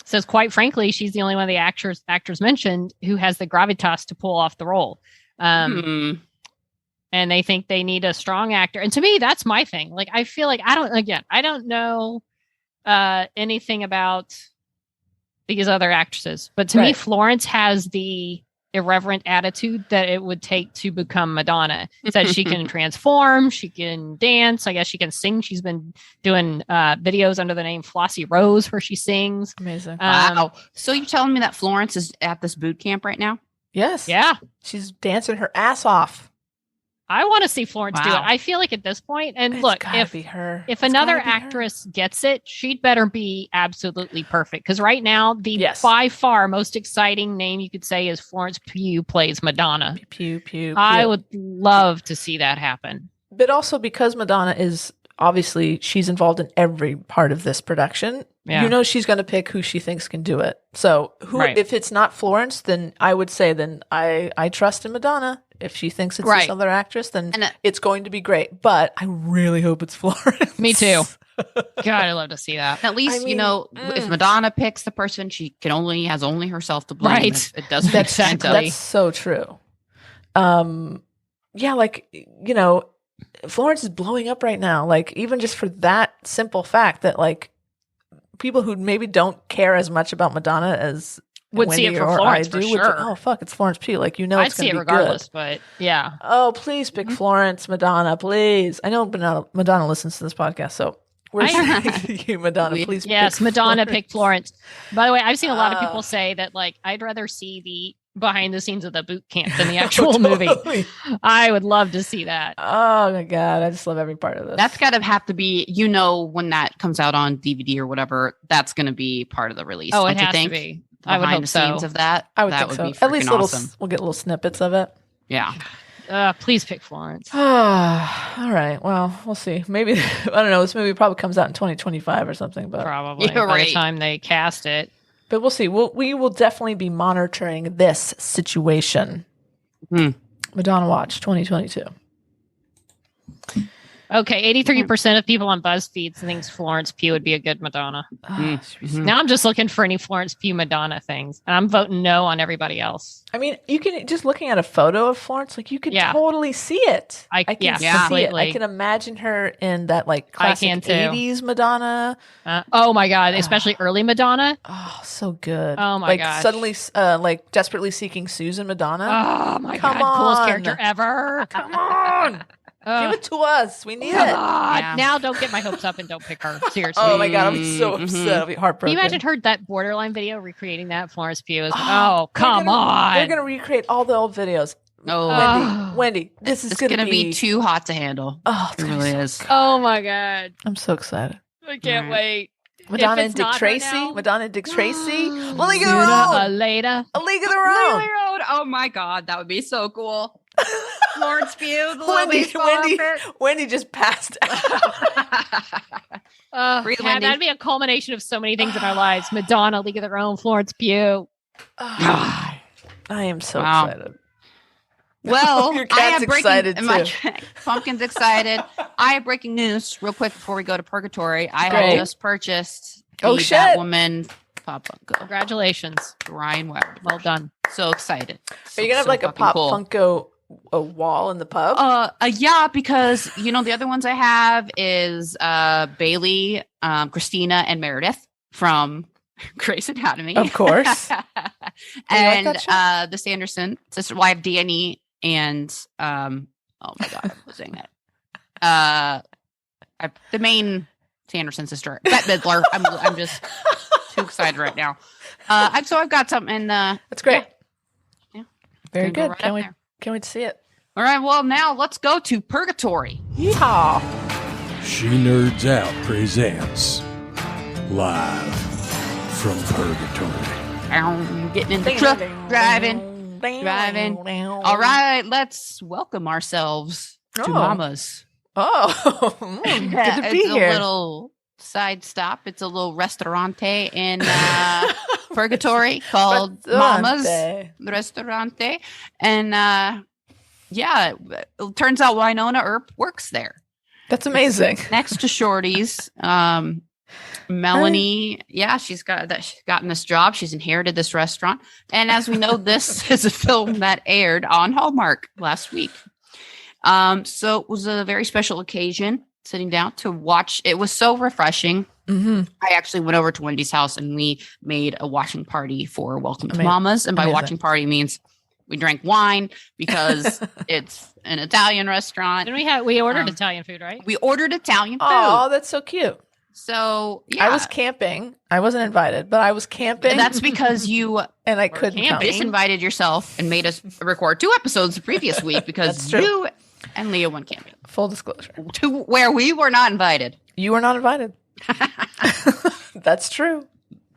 says, quite frankly, she's the only one of the actors mentioned who has the gravitas to pull off the role. And they think they need a strong actor. And to me, that's my thing. Like, I feel like I don't know anything about these other actresses. But to me, Florence has the irreverent attitude that it would take to become Madonna. That she can transform, she can dance, I guess she can sing. She's been doing videos under the name Flossie Rose where she sings. Amazing. Wow. So you're telling me that Florence is at this boot camp right now? Yes. Yeah. She's dancing her ass off. I want to see Florence do it. Wow. I feel like at this point, and It's look, gotta be her. if It's another gotta be her. actress gets it, she'd better be absolutely perfect. Because right now, the Yes. by far most exciting name you could say is Florence Pugh plays Madonna. Pew. I would love to see that happen. But also because Madonna is obviously she's involved in every part of this production. Yeah. You know she's going to pick who she thinks can do it. So Right. if it's not Florence, then I would say then I trust in Madonna. If she thinks it's Right. this other actress, then And, it's going to be great. But I really hope it's Florence. Me too. God, I love to see that. At least, I mean, if Madonna picks the person, she has only herself to blame. Right. If it doesn't make That's sense. Exactly. That's so true. Yeah, like, you know, Florence is blowing up right now. Like, even just for that simple fact that, like, people who maybe don't care as much about Madonna as Would Wendy see it for or Florence I for do, sure. oh, fuck, it's Florence Pugh. Like, you know, I'd it's see going it to be regardless, good. but yeah. Oh, please pick Florence, Madonna, please. I know Madonna listens to this podcast, so we're saying you, Madonna, please Yes, pick Madonna Florence. picked Florence. By the way, I've seen a lot of people say that, like, I'd rather see the behind the scenes of the boot camp than the actual movie. Totally. I would love to see that. Oh, my God. I just love every part of this. That's got to have to be, when that comes out on DVD or whatever, that's going to be part of the release. Oh, it don't you has think? to be. I would Behind hope the so. scenes of that. I would that think would so. be At least freaking awesome. we'll get little snippets of it. Yeah. Please pick Florence. All right. Well, we'll see. Maybe I don't know. This movie probably comes out in 2025 or something, but Probably You're by the right. time they cast it. we'll see. We will definitely be monitoring this situation. Hmm. Madonna Watch 2022. Okay, 83% of people on BuzzFeed thinks Florence Pugh would be a good Madonna. Mhm. Now I'm just looking for any Florence Pugh Madonna things, and I'm voting no on everybody else. I mean, you can just looking at a photo of Florence, like you could Yeah. totally see it. I can yeah, see it. completely. I can imagine her in that like I can classic too. 80s Madonna. Oh my God, especially early Madonna. Oh, so good. Oh my like gosh. suddenly like desperately seeking Susan Madonna. Oh my Come God, coolest on. character ever. Come on. Give it to us. We need Come it. on. Yeah. Now don't get my hopes up and don't pick her. Seriously. Oh my God, I'm so Mhm. upset. I'll be Can heartbroken. you imagine her that Borderline video recreating that Florence Pugh? Is they're come gonna- on. They're going to recreate all the old videos. Oh, Wendy, this is it's going going to to be too hot to handle. Oh, it's It gonna really be so is. good. Oh my God. I'm so excited. I can't Right. wait. Madonna If and it's Dick not her Tracy. now- Madonna and Dick Tracy. A League of Their Sooner or Own. later. A League of Their Own. Lily Road. Oh my God, that would be so cool. Florence Pugh, the little Wendy, baseball Wendy just passed out. Breathe, Yeah, Wendy. that'd be a culmination of so many things in our lives. Madonna, League of Their Own, Florence Pugh. I am so Wow. excited. Well, Your I cat's have breaking. excited, my too. Pumpkin's excited. I have breaking news, real quick before we go to Purgatory. I Great. have just purchased the Oh, shit. Batwoman pop Funko. Congratulations. Ryan Webb. Well done. So excited. Are you gonna have like a Pop Funko a wall in the pub? Yeah, because the other ones I have is Bailey, Christina, and Meredith from Grey's Anatomy, Of course. and that show? the Sanderson sister wife Danny, and oh my God, I'm losing it. The main Sanderson sister, Bette Midler. I'm just too excited right now. I've got something. That's great. Yeah. Very Gonna go good. right Can't up wait. there. Can't wait to see it. All right, well now let's go to Purgatory. Yeehaw. She Nerds Out presents live from Purgatory. Getting in the truck, driving. All right, let's welcome ourselves to Oh. Mama's. Oh, good to be It's here. a little side stop. It's a little restaurante in Purgatory called Mama's Restaurante. And it turns out Winona Earp works there. That's amazing. Next to Shorty's. Melanie, she's gotten this job. She's inherited this restaurant. And as we know, this is a film that aired on Hallmark last week. So it was a very special occasion sitting down to watch. It was so refreshing. Mm-hmm. I actually went over to Wendy's house and we made a watching party for Welcome to Amazing. Mama's. And by Amazing. watching party means we drank wine because it's an Italian restaurant. Didn't we ordered Italian food, right? We ordered Italian food. Oh, that's so cute. So yeah, I was camping. I wasn't invited, but I was camping. that's because you and I couldn't come. camping. disinvited yourself and made us record 2 episodes the previous week because That's true. you And Leah won camping. Full disclosure. To where we were not invited. You were not invited. That's true.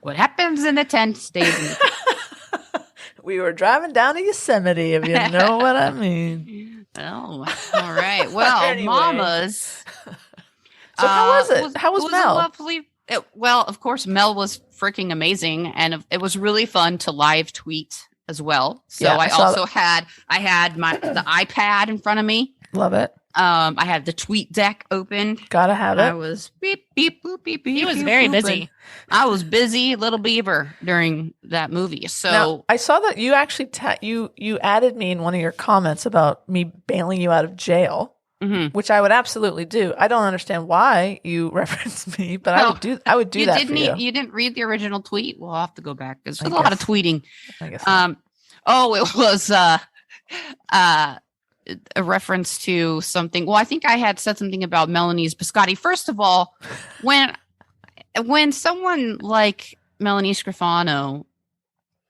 What happens in the tent stays in the tent. We were driving down to Yosemite, if you know what I mean. Oh, all right. Well, Anyway. Mamas. So how was it? How was Mel? A lovely. Well, of course, Mel was freaking amazing, and it was really fun to live tweet as well. So Yeah, I I saw also had the iPad in front of me. Love it. I had the tweet deck open. Gotta have I it. was beep beep boop beep beep. He was beep, very boop, busy. and I was busy, little beaver, during that movie. So Now, I saw that you actually you added me in one of your comments about me bailing you out of jail, which I would absolutely do. I don't understand why you referenced me, but I would do that for you. You didn't read the original tweet. We'll have to go back. There's I a lot of guess. tweeting. I guess not. It was a reference to something. Well, I think I had said something about Melanie's biscotti. First of all, when someone like Melanie Scrofano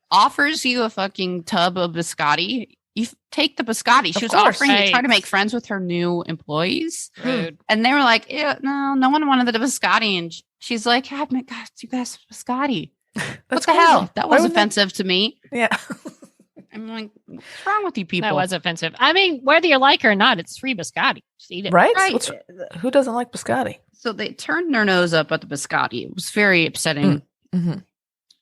offers you a fucking tub of biscotti, you take the biscotti. She Of was course. offering to try to Right. make friends with her new employees. Rude. And they were like, yeah, no one wanted the biscotti. And she's like, God, you guys have biscotti. What That's the crazy. hell? That Why was would offensive to me. Yeah. I'm like, what's wrong with you people? That was offensive. I mean, whether you like it or not, it's free biscotti. Just eat it. Right? Right. Who doesn't like biscotti? So they turned their nose up at the biscotti. It was very upsetting. Mm-hmm.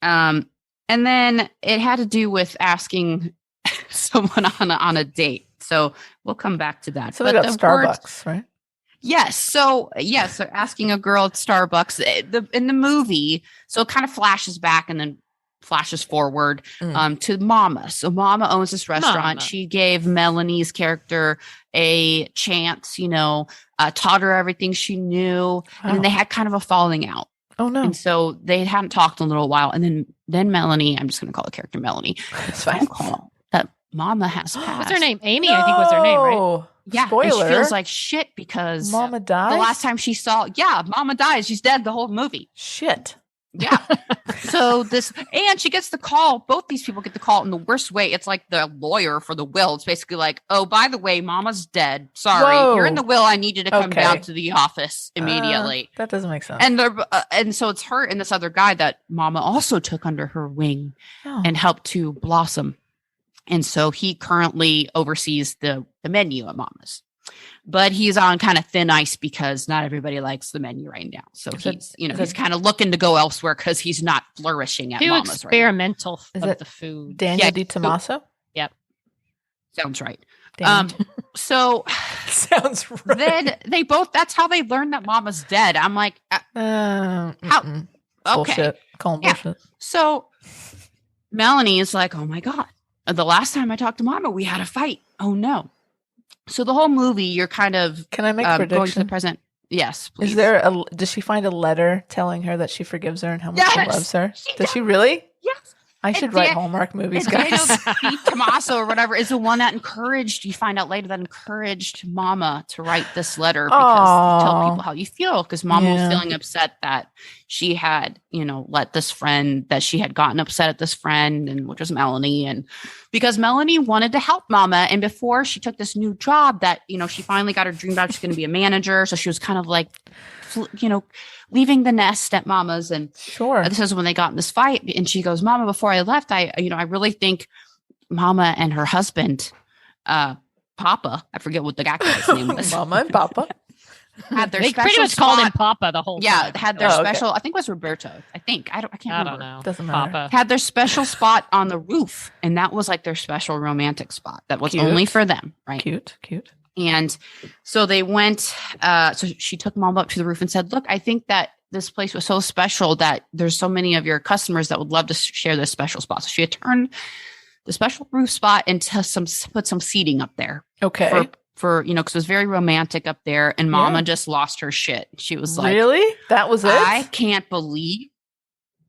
And then it had to do with asking someone on a date. So we'll come back to that. So they got of course- Starbucks, right? Yes. So asking a girl at Starbucks in the movie. So it kind of flashes back and then flashes forward to Mama. So Mama owns this restaurant. Mama. She gave Melanie's character a chance, taught her everything she knew. And then they had kind of a falling out. Oh no. And so they hadn't talked in a little while. And then Melanie, I'm just going to call the character Melanie, It's phone fine. call that Mama has passed. What's her name? Amy, I think was her name, right? No. Yeah. Spoiler. And she feels like shit because Mama dies. the last time she saw, Mama dies. She's dead the whole movie. Shit. Yeah. So and she gets the call. Both these people get the call in the worst way. It's like the lawyer for the will. It's basically like, oh, by the way, Mama's dead. Sorry. Whoa. You're in the will. I need you to come Okay. down to the office immediately. That doesn't make sense. And so it's her and this other guy that Mama also took under her wing Oh. and helped to blossom. And so he currently oversees the menu at Mama's. But he's on kind of thin ice because not everybody likes the menu right now. So he's kind of looking to go elsewhere because he's not flourishing at Too Mama's right experimental Is of it the food. Daniel Yeah. Di Tommaso? now. Sounds right. Daniel. So Sounds right. then that's how they learn that Mama's dead. I'm like, How? okay. Bullshit. Call him Yeah. bullshit. So Melanie is like, oh my God, the last time I talked to Mama, we had a fight. Oh no. So the whole movie, you're kind of Can I make a going to the prediction? present. Yes, please. Does she find a letter telling her that she forgives her and how much she Yes, loves her? she Does she really? Yes. I should And write Dan- Hallmark movies, And Daniel guys. Di Tommaso or whatever is the one that encouraged, you find out later, that encouraged Mama to write this letter because to tell Aw. people how you feel. Because Mama Yeah. was feeling upset that she had, let this friend, that she had gotten upset at this friend, and which was Melanie. And because Melanie wanted to help Mama. And before she took this new job that, she finally got her dream job, she's going to be a manager. So she was kind of like, leaving the nest at Mama's. And Sure. this is when they got in this fight. And she goes, Mama, before I left, I really think Mama and her husband, Papa, I forget what the guy's name was, Mama and Papa. had their They special pretty much called him spot. Papa the whole Yeah, time. had their Oh, okay. special, I think it was Roberto. I can't I remember. don't know. Doesn't matter. Papa. Had their special spot on the roof. And that was like their special romantic spot that was Cute. only for them. Right. Cute. And so they went, so she took Mom up to the roof and said, look, I think that this place was so special that there's so many of your customers that would love to share this special spot. So she had turned the special roof spot into put some seating up there Okay. for because it was very romantic up there. And Mama Yeah. just lost her shit. She was like, Really? That was it? I can't believe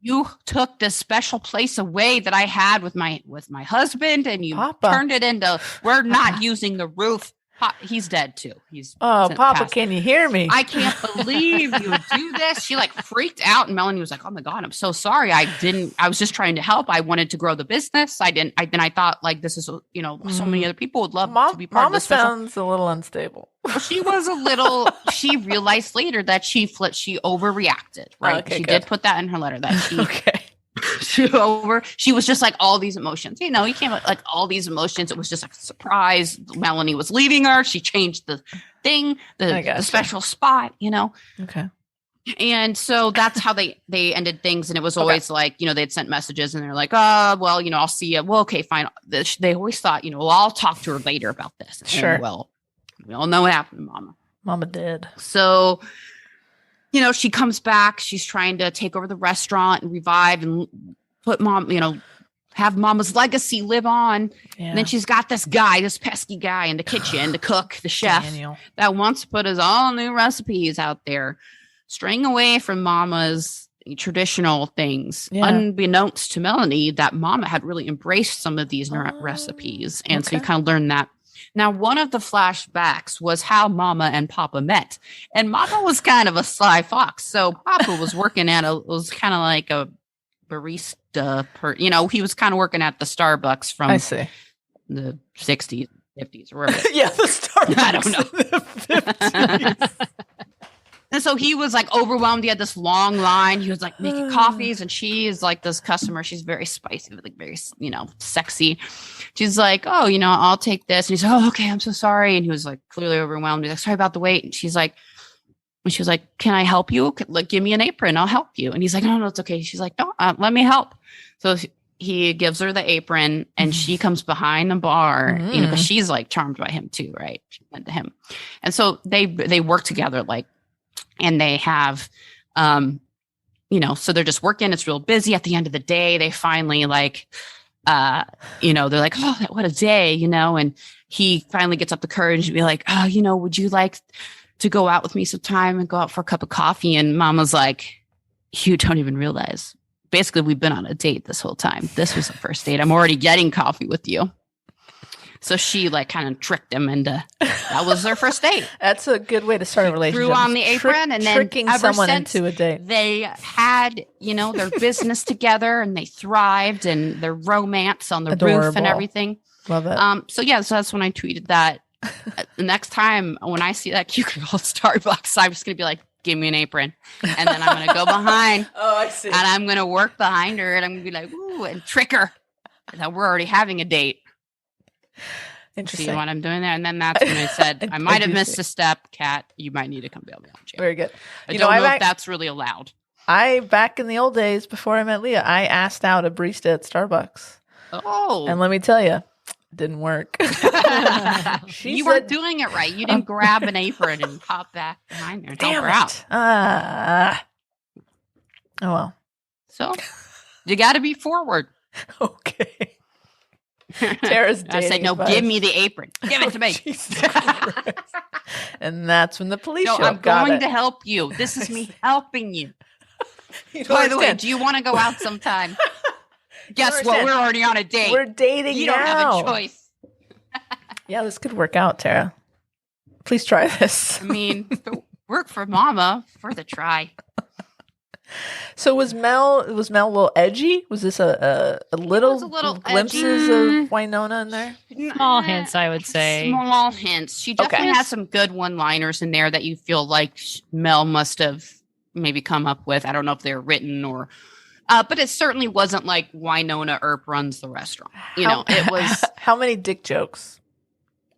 you took this special place away that I had with my husband, and you Papa. turned it into, we're not using the roof He's dead too. He's Papa, passed. can you hear me? I can't believe you would do this. She like freaked out, and Melanie was like, "Oh my God, I'm so sorry. I was just trying to help. I wanted to grow the business. I thought like this is, so many other people would love to be part of this. Mama sounds a little unstable. Well, she was a little, she realized later that she overreacted, right? Okay, she good. did put that in her letter that she, Okay. she was just like all these emotions, you can't like all these emotions. It was just like a surprise. Melanie was leaving her. She changed the thing, the special spot, Okay. And so that's how they ended things. And it was always like, they'd sent messages and they're like, I'll see you. Well, okay, fine. They always thought, well, I'll talk to her later about this. Sure. And, well, we all know what happened to Mama. Mama did. So, she comes back. She's trying to take over the restaurant and revive and put have Mama's legacy live on. Yeah. And then she's got this pesky guy in the kitchen, the cook, the chef, Daniel. that wants to put his all new recipes out there, straying away from Mama's traditional things. Yeah. Unbeknownst to Melanie, that Mama had really embraced some of these recipes. And so you kind of learn that. Now, one of the flashbacks was how Mama and Papa met. And Mama was kind of a sly fox. So Papa was working was kind of like a barista. He was kind of working at the Starbucks from the 60s, 50s, or wherever. Yeah, the Starbucks. I don't know. In the 50s. And so he was like overwhelmed. He had this long line. He was like making coffees, and she is like this customer. She's very spicy, like very, sexy. She's like, oh, I'll take this. And he's like, oh, okay, I'm so sorry. And he was like clearly overwhelmed. He's like, sorry about the wait. And she was like, can I help you? Like, give me an apron. I'll help you. And he's like, no, it's okay. She's like, no, let me help. So he gives her the apron, and she comes behind the bar, because she's like charmed by him too, right? She went to him. And so they work together, like, and they have, so they're just working. It's real busy. At the end of the day, they finally like, they're like, oh, what a day, and he finally gets up the courage to be like, oh, would you like to go out with me sometime and go out for a cup of coffee? And Mama's like, you don't even realize. Basically, we've been on a date this whole time. This was the first date. I'm already getting coffee with you. So she like kind of tricked him into that was their first date. That's a good way to start a relationship. Threw on the apron and then tricking someone into a date. They had, their business together, and they thrived, and their romance on the roof and everything. Love it. So that's when I tweeted that. The next time when I see that cute girl at Starbucks, I'm just gonna be like, give me an apron. And then I'm gonna go behind. Oh, I see. And I'm gonna work behind her, and I'm gonna be like, ooh, and trick her that we're already having a date. Interesting. See what I'm doing there? And then that's when I said, I might have missed a step, Kat. You might need to come bail me out. Very good. I don't know if that's really allowed. Back in the old days before I met Leah, I asked out a barista at Starbucks. Oh. And let me tell you, it didn't work. You weren't doing it right. You didn't grab an apron and pop back behind her and help her out. Oh, well. So you got to be forward. Okay. Tara's I said, no, give me the apron. Give it to me. And that's when the police show I'm up. Got going it. to help you. This is me helping you. By the way, do you want to go out sometime? Guess what? understand. We're already on a date. We're dating You now. don't have a choice. Yeah, this could work out, Tara. Please try this. I mean, work for Mama for the try. So was Mel a little edgy? Was this a little glimpses of Winona in there? Small hints, I would say. Small hints. She definitely has some good one-liners in there that you feel like Mel must have maybe come up with. I don't know if they're written or, but it certainly wasn't like Winona Earp runs the restaurant. It was. How many dick jokes?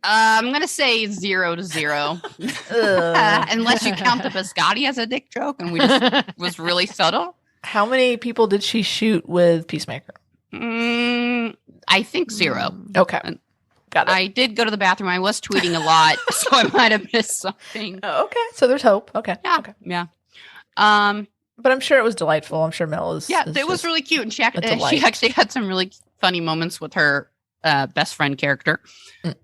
I'm going to say 0 to 0. Unless you count the biscotti as a dick joke, and we just was really subtle. How many people did she shoot with Peacemaker? I think 0. Okay. Got it. I did go to the bathroom. I was tweeting a lot, so I might have missed something. Oh, okay. So there's hope. Okay. Yeah. Okay. Yeah. But I'm sure it was delightful. I'm sure Mel is. Yeah, it was really cute. And she actually had some really funny moments with her best friend character,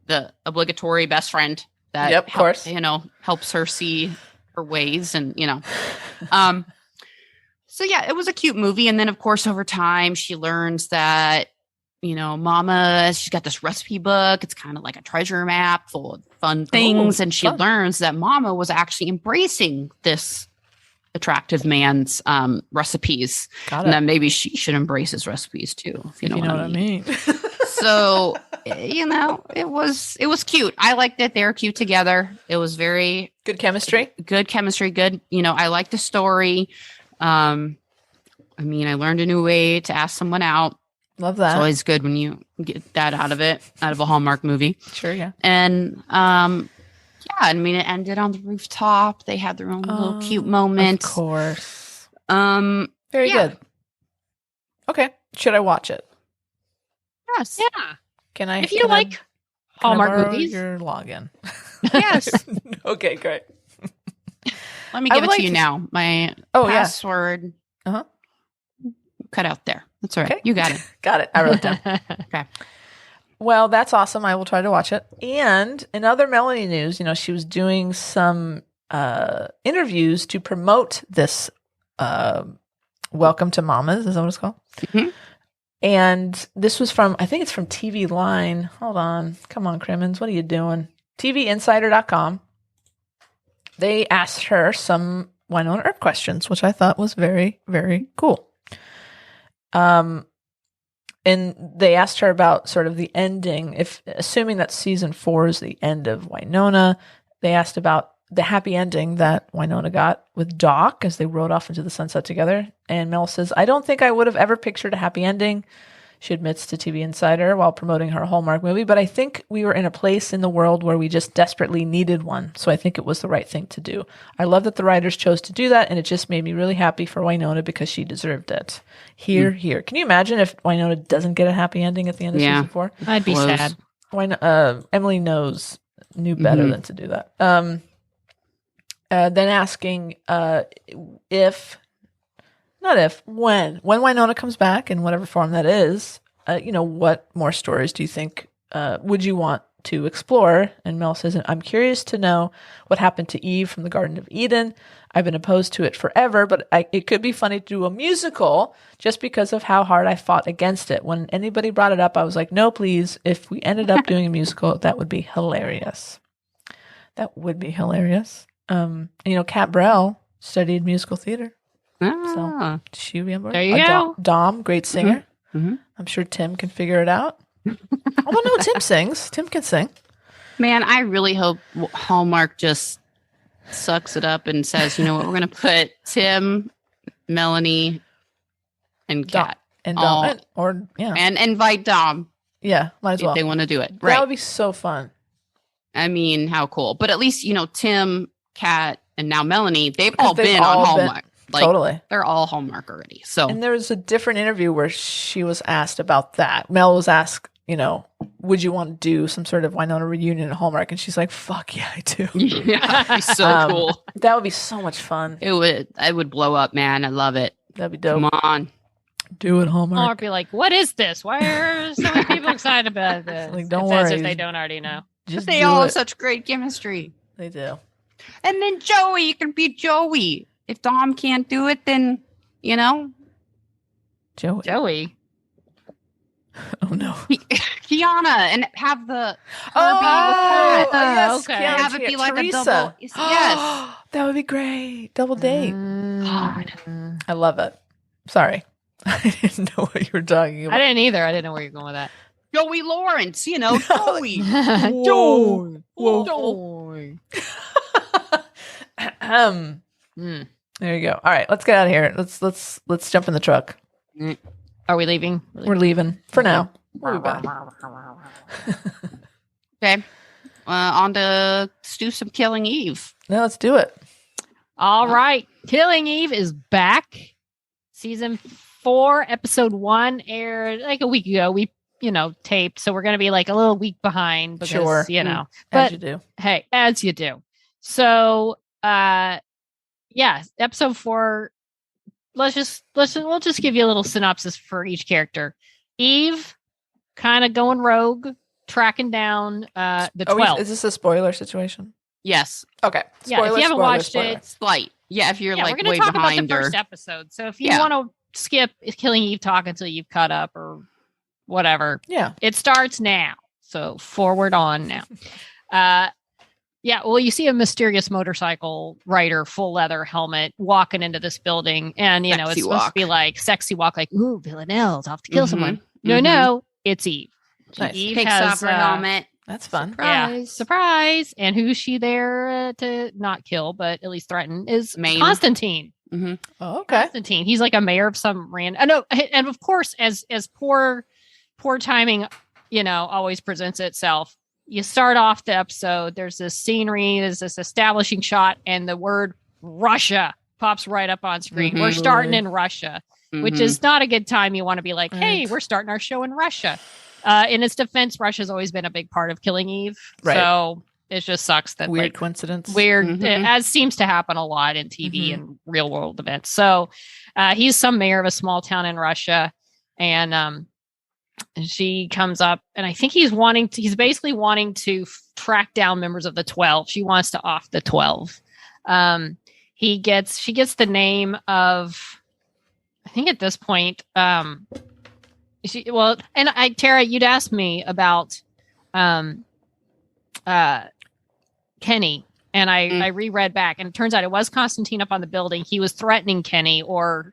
the obligatory best friend that of course, helps her see her ways, and so yeah, it was a cute movie. And then of course over time she learns that Mama, she's got this recipe book. It's kind of like a treasure map full of fun things. And she learns that Mama was actually embracing this attractive man's recipes. Got it. And that maybe she should embrace his recipes too. If you know what I mean. So, it was cute. I liked it. They were cute together. It was very good chemistry. Good chemistry. Good. I like the story. I learned a new way to ask someone out. Love that. It's always good when you get that out of a Hallmark movie. Sure, yeah. And it ended on the rooftop. They had their own little cute moment. Of course. Very good. Okay. Should I watch it? Yes. Yeah. Can I? If you like Hallmark movies, your login. Yes. Okay, great. Let me give it to you now. My password. Uh-huh. Cut out there. That's all right. Okay. You got it. Got it. I wrote it down. Okay. Well, that's awesome. I will try to watch it. And in other Melanie news, she was doing some interviews to promote this Welcome to Mamas. Is that what it's called? Mm-hmm. And this was I think it's from TV Line. Hold on. Come on, Crimmins. What are you doing? TVinsider.com. They asked her some Winona Earp questions, which I thought was very, very cool. And they asked her about sort of the ending, assuming that season 4 is the end of Winona. They asked about the happy ending that Winona got with Doc as they rode off into the sunset together. And Mel says, I don't think I would have ever pictured a happy ending, she admits to TV Insider while promoting her Hallmark movie, but I think we were in a place in the world where we just desperately needed one, so I think it was the right thing to do. I love that the writers chose to do that, and it just made me really happy for Winona because she deserved it. Here. Can you imagine if Winona doesn't get a happy ending at the end of season 4? I'd be sad. Emily knew better than to do that. Then asking when Winona comes back in whatever form that is, what more stories do you think would you want to explore? And Mel says, I'm curious to know what happened to Eve from the Garden of Eden. I've been opposed to it forever, but it could be funny to do a musical just because of how hard I fought against it. When anybody brought it up, I was like, no, please. If we ended up doing a musical, that would be hilarious. That would be hilarious. Kat Brell studied musical theater. So she would be on board. There you go. Dom, great singer. Mm-hmm. I'm sure Tim can figure it out. Although no, Tim sings. Tim can sing. Man, I really hope Hallmark just sucks it up and says, you know what, we're going to put Tim, Melanie, and Kat. And Dom. And invite Dom. Yeah, might as well. If they want to do it. Right. That would be so fun. I mean, how cool. But at least, Tim, Kat, and now Melanie, they've all been on Hallmark. Totally. They're all Hallmark already. So, and there was a different interview where she was asked about that. Mel was asked, would you want to do some sort of Winona reunion at Hallmark? And she's like, fuck yeah, I do. Yeah, that'd be so cool. That would be so much fun. It would blow up, man. I love it. That'd be dope. Come on. Do it, Hallmark. Hallmark be like, what is this? Why are so many people excited about this? Like, don't worry. As if they don't already know. Just they all have such great chemistry. They do. And then Joey, you can be Joey. If Dom can't do it, then, Joey. Oh, no. Kiana, and have the yes, okay. Have it be like Teresa. A double. Yes. That would be great. Double date. God. I love it. Sorry. I didn't know what you were talking about. I didn't either. I didn't know where you're going with that. Joey Lawrence, Joey. Joey. There you go. All right, let's get out of here. Let's jump in the truck. Are we leaving? We're leaving for now. We'll be back. Okay. On to do some Killing Eve. Now let's do it. All right. Killing Eve is back. Season 4, episode 1 aired like a week ago. We, taped. So we're going to be like a little week behind because, sure. But as you do. Hey, as you do. So, episode 4. We'll just give you a little synopsis for each character. Eve, kind of going rogue, tracking down the 12. Is this a spoiler situation? Yes. Okay. Spoiler, if you haven't watched it, slight. Yeah, if you're we're gonna way talk behind about the first episode. So if you want to skip Killing Eve talk until you've caught up or whatever. Yeah. It starts now. So forward on now. Yeah, well, you see a mysterious motorcycle rider, full leather helmet, walking into this building, and you know Sexy it's supposed to walk. be like sexy walk, like ooh, Villanelle's off to kill someone. No, it's Eve. Nice. Eve Takes has off her helmet. That's fun. Yeah, surprise. And who's she there to not kill, but at least threaten is Maim. Constantine. Oh, okay. Constantine. He's like a mayor of some random. No, and of course, as poor timing, you know, always presents itself. You start off the episode, there's this scenery, there's this establishing shot, and the word Russia pops right up on screen. We're starting in Russia, which is not a good time. You want to be like, hey, we're starting our show in Russia. In its defense, Russia's always been a big part of killing Eve. Right. So it just sucks that Weird coincidence. as seems to happen a lot in TV and real world events. So he's some mayor of a small town in Russia, and she comes up, and I think he's basically wanting to track down members of the 12. She wants to off the 12. She gets the name of, I think at this point, Tara, you'd asked me about Kenny, and I reread back, and it turns out it was Constantine up on the building. He was threatening Kenny, or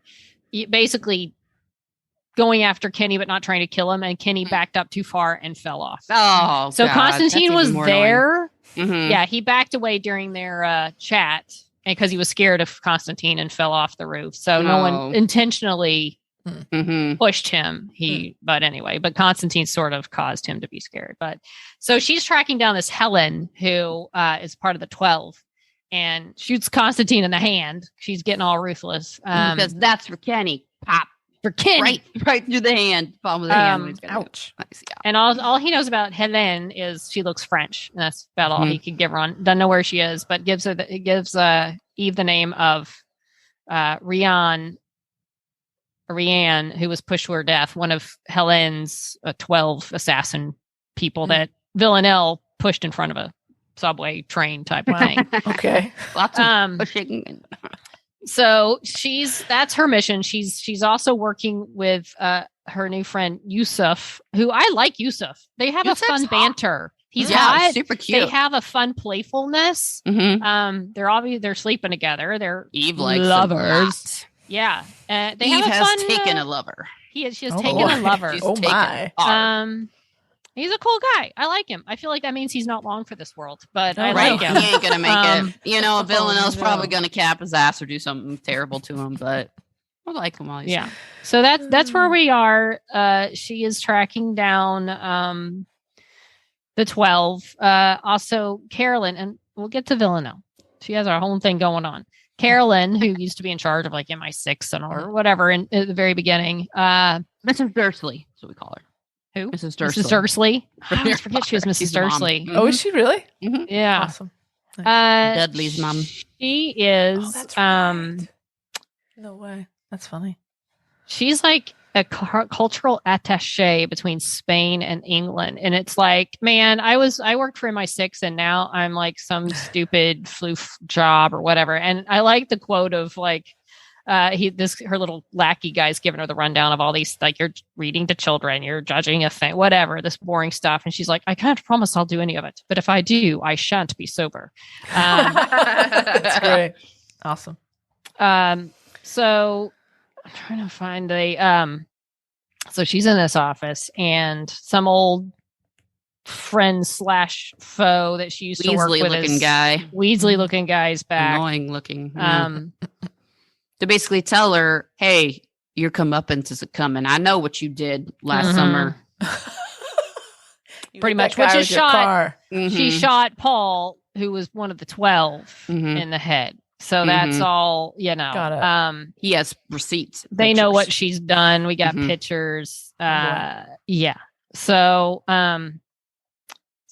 basically going after Kenny, but not trying to kill him. And Kenny backed up too far and fell off. Oh, so God, Constantine was there. Yeah, he backed away during their chat because he was scared of Constantine and fell off the roof. So no one intentionally pushed him. But Constantine sort of caused him to be scared. But so she's tracking down this Helen who is part of the 12 and shoots Constantine in the hand. She's getting all ruthless. Because that's for Kenny. Pop. For Kenny. Right through the hand. Palm of the hand. Ouch. Nice, yeah. And all he knows about Helen is she looks French. And that's about all he could give her on. Doesn't know where she is, but gives Eve the name of Rianne, who was pushed to her death, one of Helen's 12 assassin people that Villanelle pushed in front of a subway train type of thing. Okay. Lots of pushing. So that's her mission. She's also working with her new friend Yusuf, who I like Yusuf. They have Yusuf's a fun hot. banter. He's hot. Super cute. They have a fun playfulness. They're sleeping together. They're Eve likes lovers. Yeah. They Eve have a has fun, taken a lover. She has taken a lover. She's Oh taken my. hard. He's a cool guy. I like him. I feel like that means he's not long for this world, but I Right. like him. He ain't gonna make it. You know, Villanelle's no. probably gonna cap his ass or do something terrible to him, but I like him while he's Yeah. So that's where we are. She is tracking down the 12. Also Carolyn, and we'll get to Villanelle. She has her whole thing going on. Carolyn, who used to be in charge of like MI6 or whatever at the very beginning. Mrs. Dursley, that's what we call her. Who? Mrs. Dursley. Mrs. Dursley. I always forget she was Mrs. She's the mom. Dursley. Oh, is she really? Yeah. Awesome. Dudley's mom. She is that's right. No way. That's funny. she's like a cultural attache between Spain and England. And it's like, man, I worked for MI6 and now I'm like some stupid floof job or whatever. And I like the quote of like, her little lackey guy's giving her the rundown of all these, like, you're reading to children, you're judging a thing, whatever, this boring stuff. And she's like, I can't promise I'll do any of it, but if I do, I shan't be sober. That's great. Awesome. So I'm trying to find so she's in this office and some old friend / foe that she used to work with, Weasley looking guy's back. Annoying looking. To basically tell her, hey, your comeuppance is coming. I know what you did last summer. You Pretty hit much, that guy which with is your shot. car. She shot Paul, who was one of the 12, in the head. So that's all, Got it. He has receipts. They know what pictures. she's done. We got pictures. Yeah. So yeah.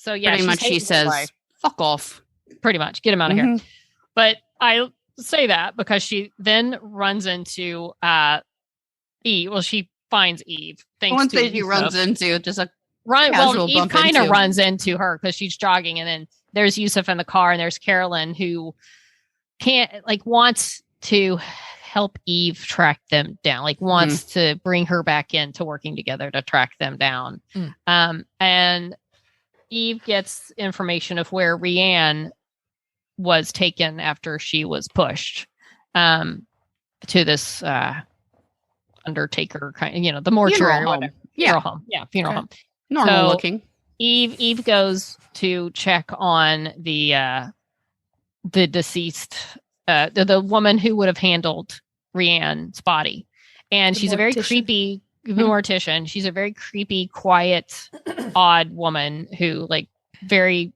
Pretty much she says, fuck off. Pretty much. Get him out of here. But I say that because she then runs into Eve. Well, she finds Eve. One thing she runs into, just a well, Eve bump kind of into. runs into her because she's jogging, and then there's Yusuf in the car, and there's Carolyn who wants to help Eve track them down, like wants to bring her back into working together to track them down. And Eve gets information of where Rianne was taken after she was pushed to this undertaker kind, the mortuary Funeral home. Funeral home. Normal looking. Eve goes to check on the deceased, the woman who would have handled Rianne's body, and she's a very creepy mortician. She's a very creepy, quiet, odd woman who very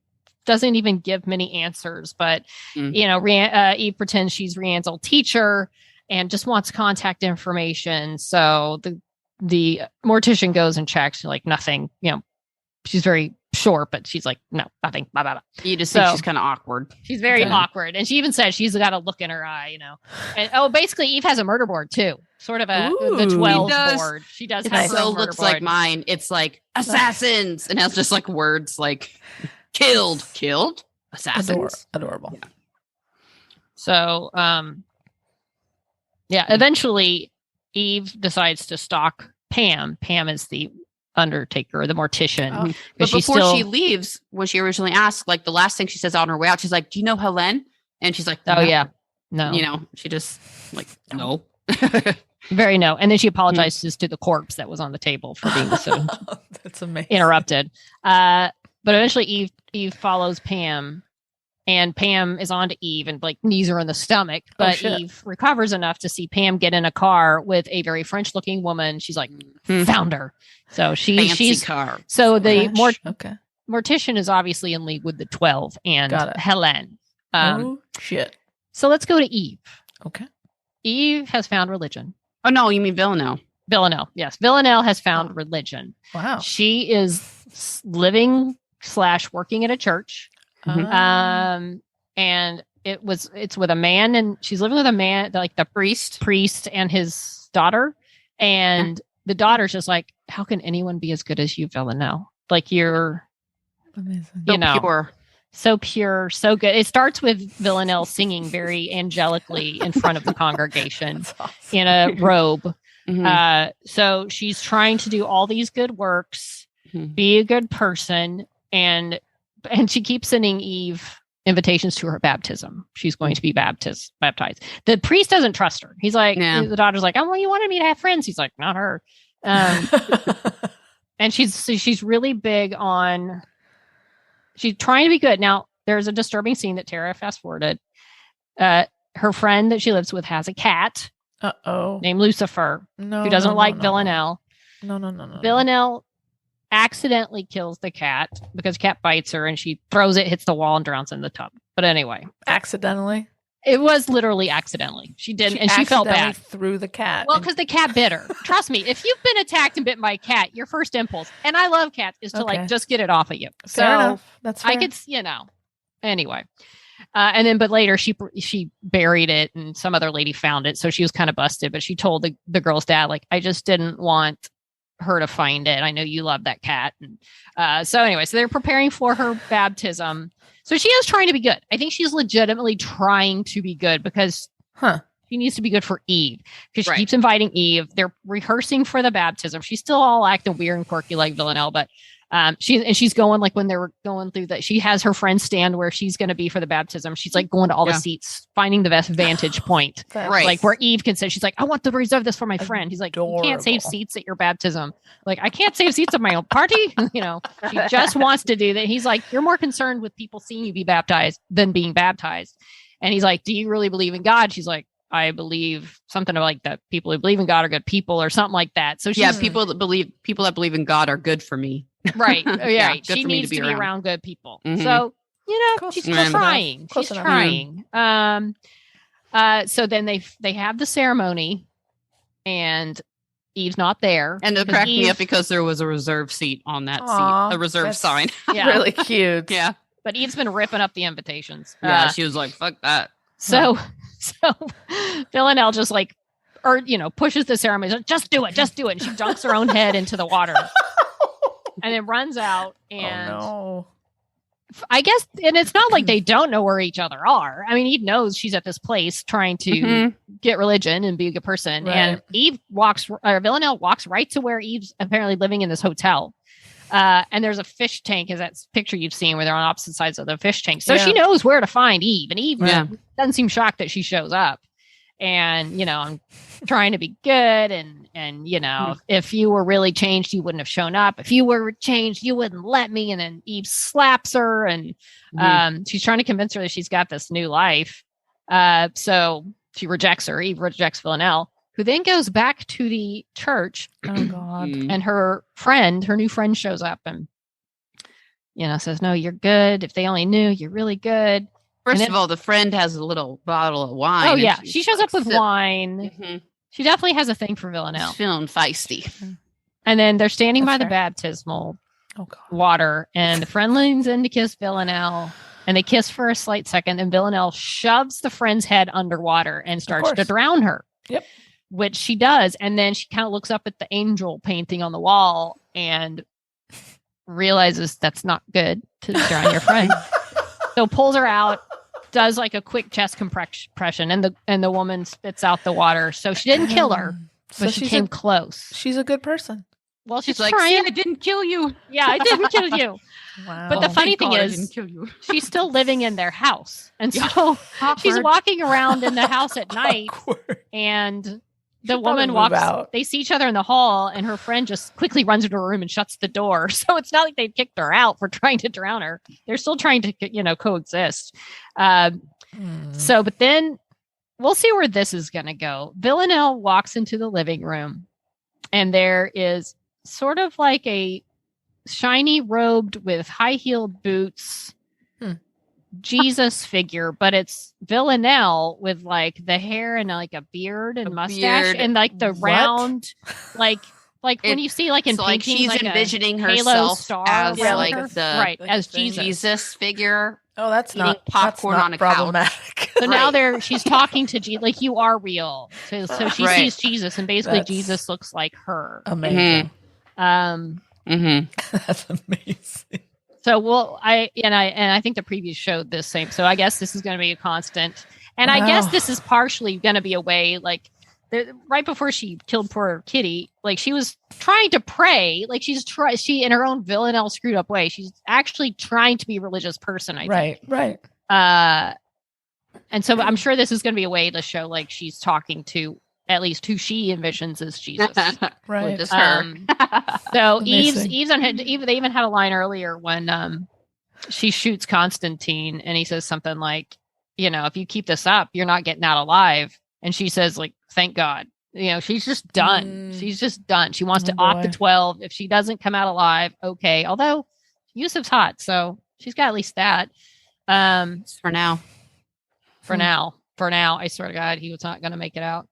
doesn't even give many answers. But Eve pretends she's Rianne's old teacher and just wants contact information. So the mortician goes and checks, nothing. She's very short, but she's like, no, nothing. Blah, blah, blah. You just think she's kind of awkward. She's very awkward. And she even says she's got a look in her eye, And basically Eve has a murder board too. Sort of the 12 board. She does have it. So looks board. Like mine. It's like assassins and has just like words like killed, assassins. Adorable. Yeah. So, eventually Eve decides to stalk Pam. Pam is the undertaker, the mortician. But before she leaves, when she originally asked, the last thing she says on her way out, she's like, do you know Helen? And she's like, oh yeah, no. She just no. Very no. And then she apologizes to the corpse that was on the table for being so that's amazing. Interrupted. But eventually Eve follows Pam, and Pam is on to Eve and knees her in the stomach. But Eve recovers enough to see Pam get in a car with a very French looking woman. She's like, found her. So she's car. So the mortician is obviously in league with the 12 and Helen. Shit. So let's go to Eve. Okay. Eve has found religion. Oh no, you mean Villanelle? Villanelle, yes. Villanelle has found religion. Wow. She is living / working at a church. And it's with a man, and she's living with a man, the priest and his daughter. And the daughter's just like, how can anyone be as good as you, Villanelle? You're amazing. Pure. So pure, so good. It starts with Villanelle singing very angelically in front of the congregation in a robe. So she's trying to do all these good works, be a good person, and she keeps sending Eve invitations to her baptism. She's going to be baptized. The priest doesn't trust her. He's like, the daughter's like, oh, well, you wanted me to have friends. He's like, not her. And she's really big on, she's trying to be good. Now, there's a disturbing scene that Tara fast forwarded. Her friend that she lives with has a cat named Lucifer, who doesn't like Villanelle. No. Villanelle accidentally kills the cat because cat bites her and she throws it, hits the wall, and drowns in the tub. But anyway. Accidentally? It was literally accidentally. She didn't, and she felt bad. Threw the cat. Well, because the cat bit her. Trust me, if you've been attacked and bitten by a cat, your first impulse, and I love cats, is to just get it off of you. Fair enough. That's fair. I could, anyway. But later she buried it, and some other lady found it, so she was kind of busted. But she told the girl's dad, I just didn't want her to find it. I know you love that cat. And so they're preparing for her baptism. So she is trying to be good. I think she's legitimately trying to be good because she needs to be good for Eve, because she keeps inviting Eve. They're rehearsing for the baptism. She's still all acting weird and quirky like Villanelle, but she's going, when they were going through that, she has her friend stand where she's going to be for the baptism. She's going to all the seats, finding the best vantage point, where Eve can say, she's like, I want to reserve this for my friend. He's like, you can't save seats at your baptism. I can't save seats at my own party. She just wants to do that. He's like, you're more concerned with people seeing you be baptized than being baptized. And he's like, do you really believe in God? She's like, I believe something like that. People who believe in God are good people, or something like that. So people that believe in God are good for me. Right. Yeah. She needs to be around good people. So, she's trying. She's trying. So then they have the ceremony, and Eve's not there. And they're cracking me up because there was a reserve seat on that seat, a reserve sign. Yeah. Really cute. Yeah. But Eve's been ripping up the invitations. She was like, fuck that. So Villanelle just pushes the ceremony. Like, just do it. And she dunks her own head into the water. And then runs out, and I guess, and it's not like they don't know where each other are. I mean, Eve knows she's at this place trying to get religion and be a good person. Right. And Villanelle walks right to where Eve's apparently living in this hotel. And there's a fish tank, is that picture you've seen where they're on opposite sides of the fish tank. So she knows where to find Eve. And Eve doesn't seem shocked that she shows up. And, I'm trying to be good. And if you were really changed, you wouldn't have shown up. If you were changed, you wouldn't let me. And then Eve slaps her. And she's trying to convince her that she's got this new life. So she rejects her. Eve rejects Villanelle, who then goes back to the church. Oh, God. And her new friend shows up and, says, no, you're good. If they only knew, you're really good. First of all, the friend has a little bottle of wine. Oh, yeah. She shows up with wine. Mm-hmm. She definitely has a thing for Villanelle. She's feeling feisty. And then they're standing by the baptismal water, and the friend leans in to kiss Villanelle, and they kiss for a slight second, and Villanelle shoves the friend's head underwater and starts to drown her. Yep. Which she does. And then she kind of looks up at the angel painting on the wall and realizes that's not good to drown your friend. So pulls her out, does like a quick chest compression, and the woman spits out the water. So she didn't kill her, but she came close. She's a good person. Well, she's like, trying. I didn't kill you. Yeah, I didn't kill you. Wow. But the funny thing is, she's still living in their house. And so she's walking around in the house at night. And the woman walks out. They see each other in the hall, and her friend just quickly runs into her room and shuts the door. So it's not like they kicked her out for trying to drown her. They're still trying to, coexist. So, but then we'll see where this is going to go. Villanelle walks into the living room, and there is sort of like a shiny robed with high-heeled boots Jesus figure, but it's Villanelle with like the hair and like a beard and mustache and like the round, like when you see like in paintings, she's like envisioning herself as like as Jesus figure. Oh, that's not popcorn that's not on a problematic. couch. So now she's talking to Jesus, like you are real. So she sees Jesus, and basically Jesus looks like her. Amazing. That's amazing. So I think the preview showed this same. So I guess this is going to be a constant, and I guess this is partially going to be a way like. Right before she killed poor Kitty, like she was trying to pray, like she in her own Villanelle screwed up way. She's actually trying to be a religious person. I think. Right. And so I'm sure this is going to be a way to show like she's talking to at least who she envisions as Jesus. Right. Just her. So Eve, they even had a line earlier when she shoots Constantine, and he says something like, if you keep this up, you're not getting out alive. And she says, like, thank God. She's just done. She's just done. She wants to opt the 12. If she doesn't come out alive, okay. Although Yusuf's hot, so she's got at least that. For now. For now, I swear to God, he was not going to make it out.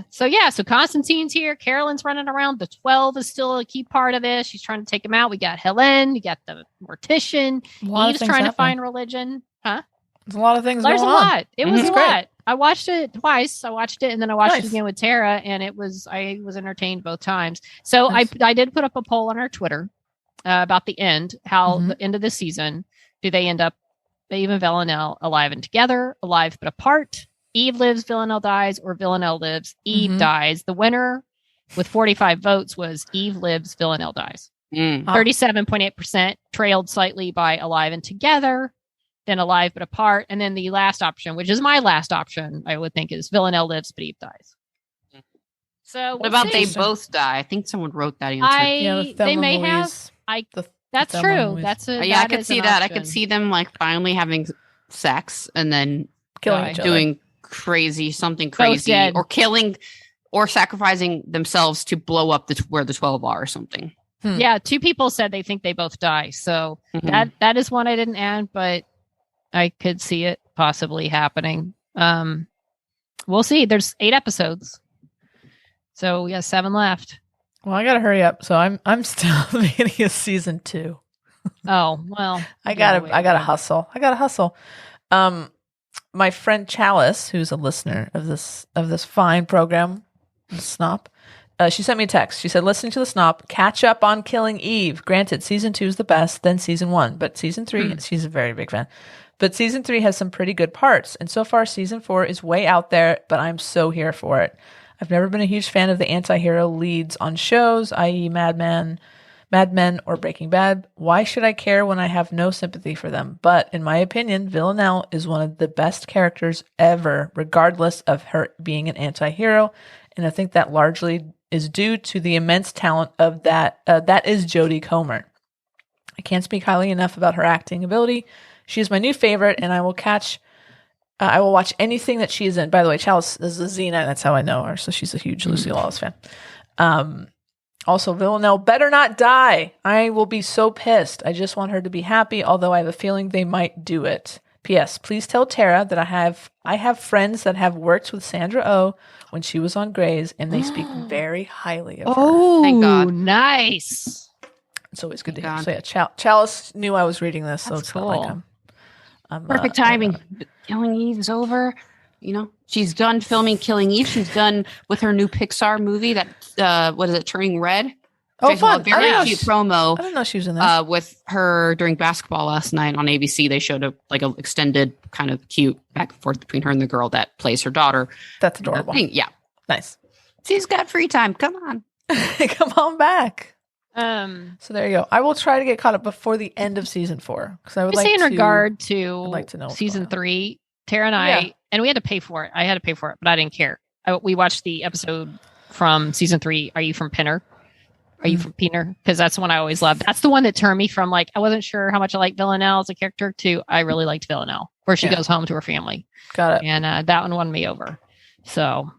So Constantine's here. Carolyn's running around. The 12 is still a key part of this. She's trying to take him out. We got Helen. We got the mortician. Eve's trying to find religion. Huh? There's a lot of things There's going a on. lot. It was a great. lot. I watched it twice. I watched it and then I watched it again with Tara, and I was entertained both times. So I did put up a poll on our Twitter about the end, how the end of the season, do they end up, Eve and Villanelle alive and together, alive but apart? Eve lives, Villanelle dies, or Villanelle lives, Eve dies. The winner with 45 votes was Eve lives, Villanelle dies. 37.8%, trailed slightly by alive and together, then alive but apart, and then the last option, which is my last option, I would think, is Villanelle lives but Eve dies. So what about they both die? I think someone wrote that answer. They may have. That's true. That's I could see that. Option. I could see them like finally having sex and then killing each other. Doing something crazy, or killing, or sacrificing themselves to blow up where the 12 are or something. Yeah, 2 people said they think they both die. So that is one I didn't add, but I could see it possibly happening. We'll see. There's 8 episodes, so we got 7 left. Well, I gotta hurry up. So I'm still at the beginning of season 2. Oh well, I gotta hustle. My friend Chalice, who's a listener of this fine program, Snop, She sent me a text. She said, listening to the Snop, catch up on Killing Eve. Granted, season 2 is the best, then season 1. But season 3, she's a very big fan. But season 3 has some pretty good parts. And so far, season 4 is way out there, but I'm so here for it. I've never been a huge fan of the anti-hero leads on shows, i.e. Mad Men, or Breaking Bad. Why should I care when I have no sympathy for them? But in my opinion, Villanelle is one of the best characters ever, regardless of her being an anti-hero. And I think that largely is due to the immense talent of that is Jodie Comer. I can't speak highly enough about her acting ability. She is my new favorite, and I will watch anything that she is in. By the way, Chalice is a Xena. That's how I know her. So she's a huge Lucy Lawless fan. Also, Villanelle better not die. I will be so pissed. I just want her to be happy, although I have a feeling they might do it. P.S. Please tell Tara that I have friends that have worked with Sandra Oh when she was on Grey's, and they speak very highly of her. Oh, Thank God. Nice. It's always good to Thank hear. So yeah, Chalice knew I was reading this, so That's it's cool. not like I'm Perfect timing. Killing Eve is over. You know, she's done filming Killing Eve. She's done with her new Pixar movie that what is it, Turning Red? Oh, I saw fun. a very cute promo I didn't know she was in that. with her during basketball last night on ABC. They showed a extended kind of cute back and forth between her and the girl that plays her daughter. That's adorable. Yeah. Nice. She's got free time. Come on. Come on back. So there you go. I will try to get caught up before the end of season 4 because I would I like say in to. regard to like to know what's season going on. 3, Tara and I, and we had to pay for it. I had to pay for it, but I didn't care. We watched the episode from season 3. Are you from Pinner? Are you from Pinner? Because that's the one I always loved. That's the one that turned me from I wasn't sure how much I liked Villanelle as a character to I really liked Villanelle, where she goes home to her family. Got it. And that one won me over. So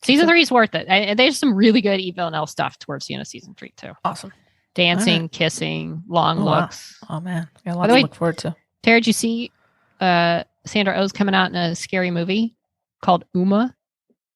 season 3 is worth it. And there's some really good Villanelle stuff towards the end of season 3 too. Awesome. Dancing, kissing, long looks. Wow. Oh man, got a By lot the to way, look forward to. Tara, did you see Sandra Oh's coming out in a scary movie called Uma?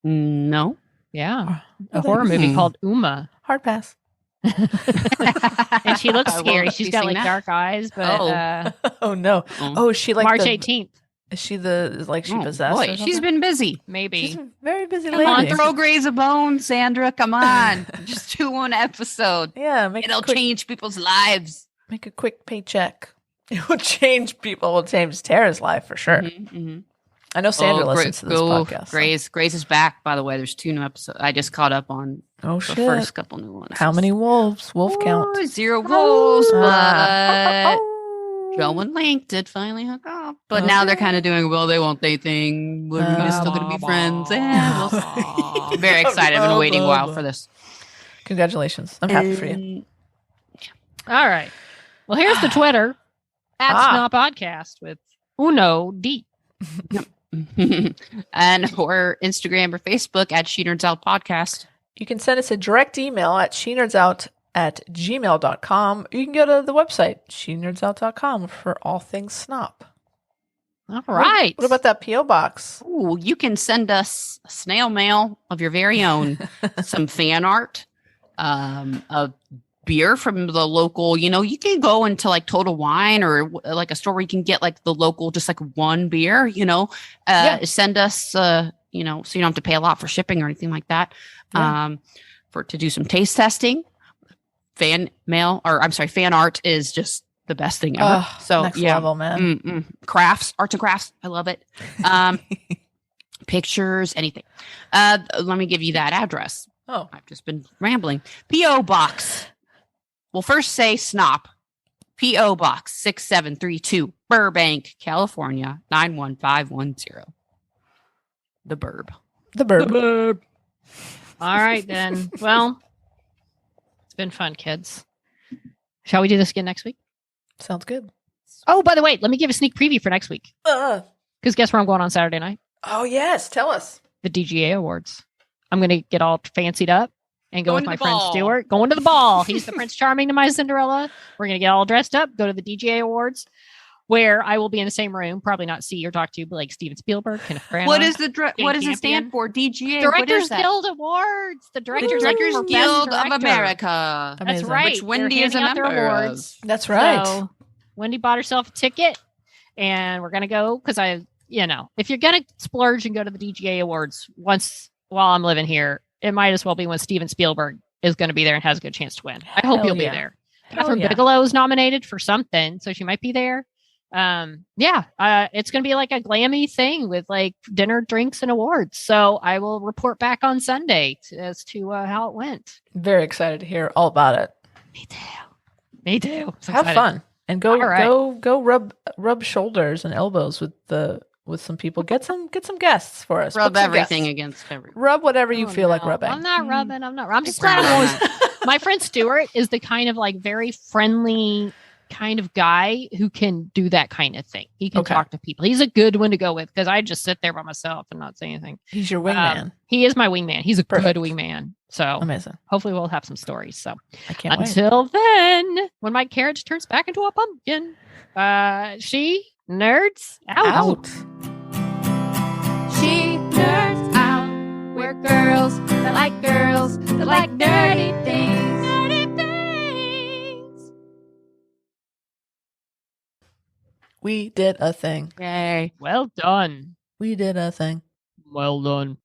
No. Yeah. Oh, A horror movie Hmm. called Uma. Hard pass. And she looks I will scary. be She's got seeing that. dark eyes, but Oh. Oh no. Oh, is she March the, 18th, Is she the she Oh, possessed? boy, or she's something? been busy. maybe. She's a very busy Come on, lady. throw Grey's a bone, Sandra. Come on. Just do one episode. Yeah, make It'll a quick, change people's lives. make a quick paycheck. It will change people. It will change Tara's life for sure. Mm-hmm. I know Sandra listens to this podcast. so- Grace is back, by the way. There's 2 new episodes. I just caught up on Oh the shit! first couple new ones. How many wolves? Wolf count. 0 wolves, Ah. but Joe and Link did finally hook up. But now they're kind of doing, well, they won't date thing. We're still going to be friends. And we'll see. Very excited. I've been waiting a while for this. Congratulations! I'm happy for you. All right. Well, here's the Twitter at Snot Podcast with Uno D. And or Instagram or Facebook at She Nerds Out Podcast. You can send us a direct email at shenerdsout@gmail.com. You can go to the website, shenerdsout.com, for all things snop. All right. What about that P.O. box? Ooh, you can send us a snail mail of your very own, some fan art, a beer from the local, you can go into Total Wine or a store where you can get the local, just one beer, send us, so you don't have to pay a lot for shipping or anything like that. Yeah. To do some taste testing. Fan art is just the best thing ever. So next yeah, level, man. crafts, arts and crafts. I love it. Pictures, anything. Let me give you that address. Oh, I've just been rambling. P.O. Box. Well, first say Snop. P.O. Box 6732, Burbank, California, 91510. The Burb. the burb. All right, then. Well, it's been fun, kids. Shall we do this again next week? Sounds good. Oh, by the way, let me give a sneak preview for next week. Because guess where I'm going on Saturday night? Oh yes, tell us. The DGA Awards. I'm going to get all fancied up and go Going with to my the friend ball. Stuart. Going to the ball. He's the Prince Charming to my Cinderella. We're going to get all dressed up, go to the DGA Awards, where I will be in the same room, probably not see or talk to, but Steven Spielberg, Kenneth Branagh. What does Jane what does it stand Campion. for? DGA. What Directors is that? Guild Awards. The The Directors, Directors for Best Guild of Director. America. That's Amazing. right. Which Wendy They're is a handing out their member of. awards. That's right. So Wendy bought herself a ticket, and we're gonna go because if you're gonna splurge and go to the DGA Awards once while I'm living here, it might as well be when Steven Spielberg is going to be there and has a good chance to win. I hope Hell he'll be yeah. there. Hell Catherine yeah. Bigelow is nominated for something, so she might be there. It's going to be like a glammy thing with like dinner, drinks, and awards. So I will report back on Sunday as to how it went. Very excited to hear all about it. Me too. So Have excited. fun and go All right. go rub shoulders and elbows with some people. Get some guests for us. Rub Book some everything guests. against everything. Rub whatever you Oh, feel like no. rubbing. I'm not rubbing. I'm just proud glad of I'm always. that. My friend Stuart is the kind of like very friendly kind of guy who can do that kind of thing. He can Okay. talk to people. He's a good one to go with because I just sit there by myself and not say anything. He's your wingman. He is my wingman. He's a Perfect. good wingman. So Amazing. hopefully we'll have some stories. So I can't wait. until then, when my carriage turns back into a pumpkin, she nerds out. She nerds out. We're girls that like nerdy things. Nerdy things. We did a thing. Yay. Well done. We did a thing. Well done.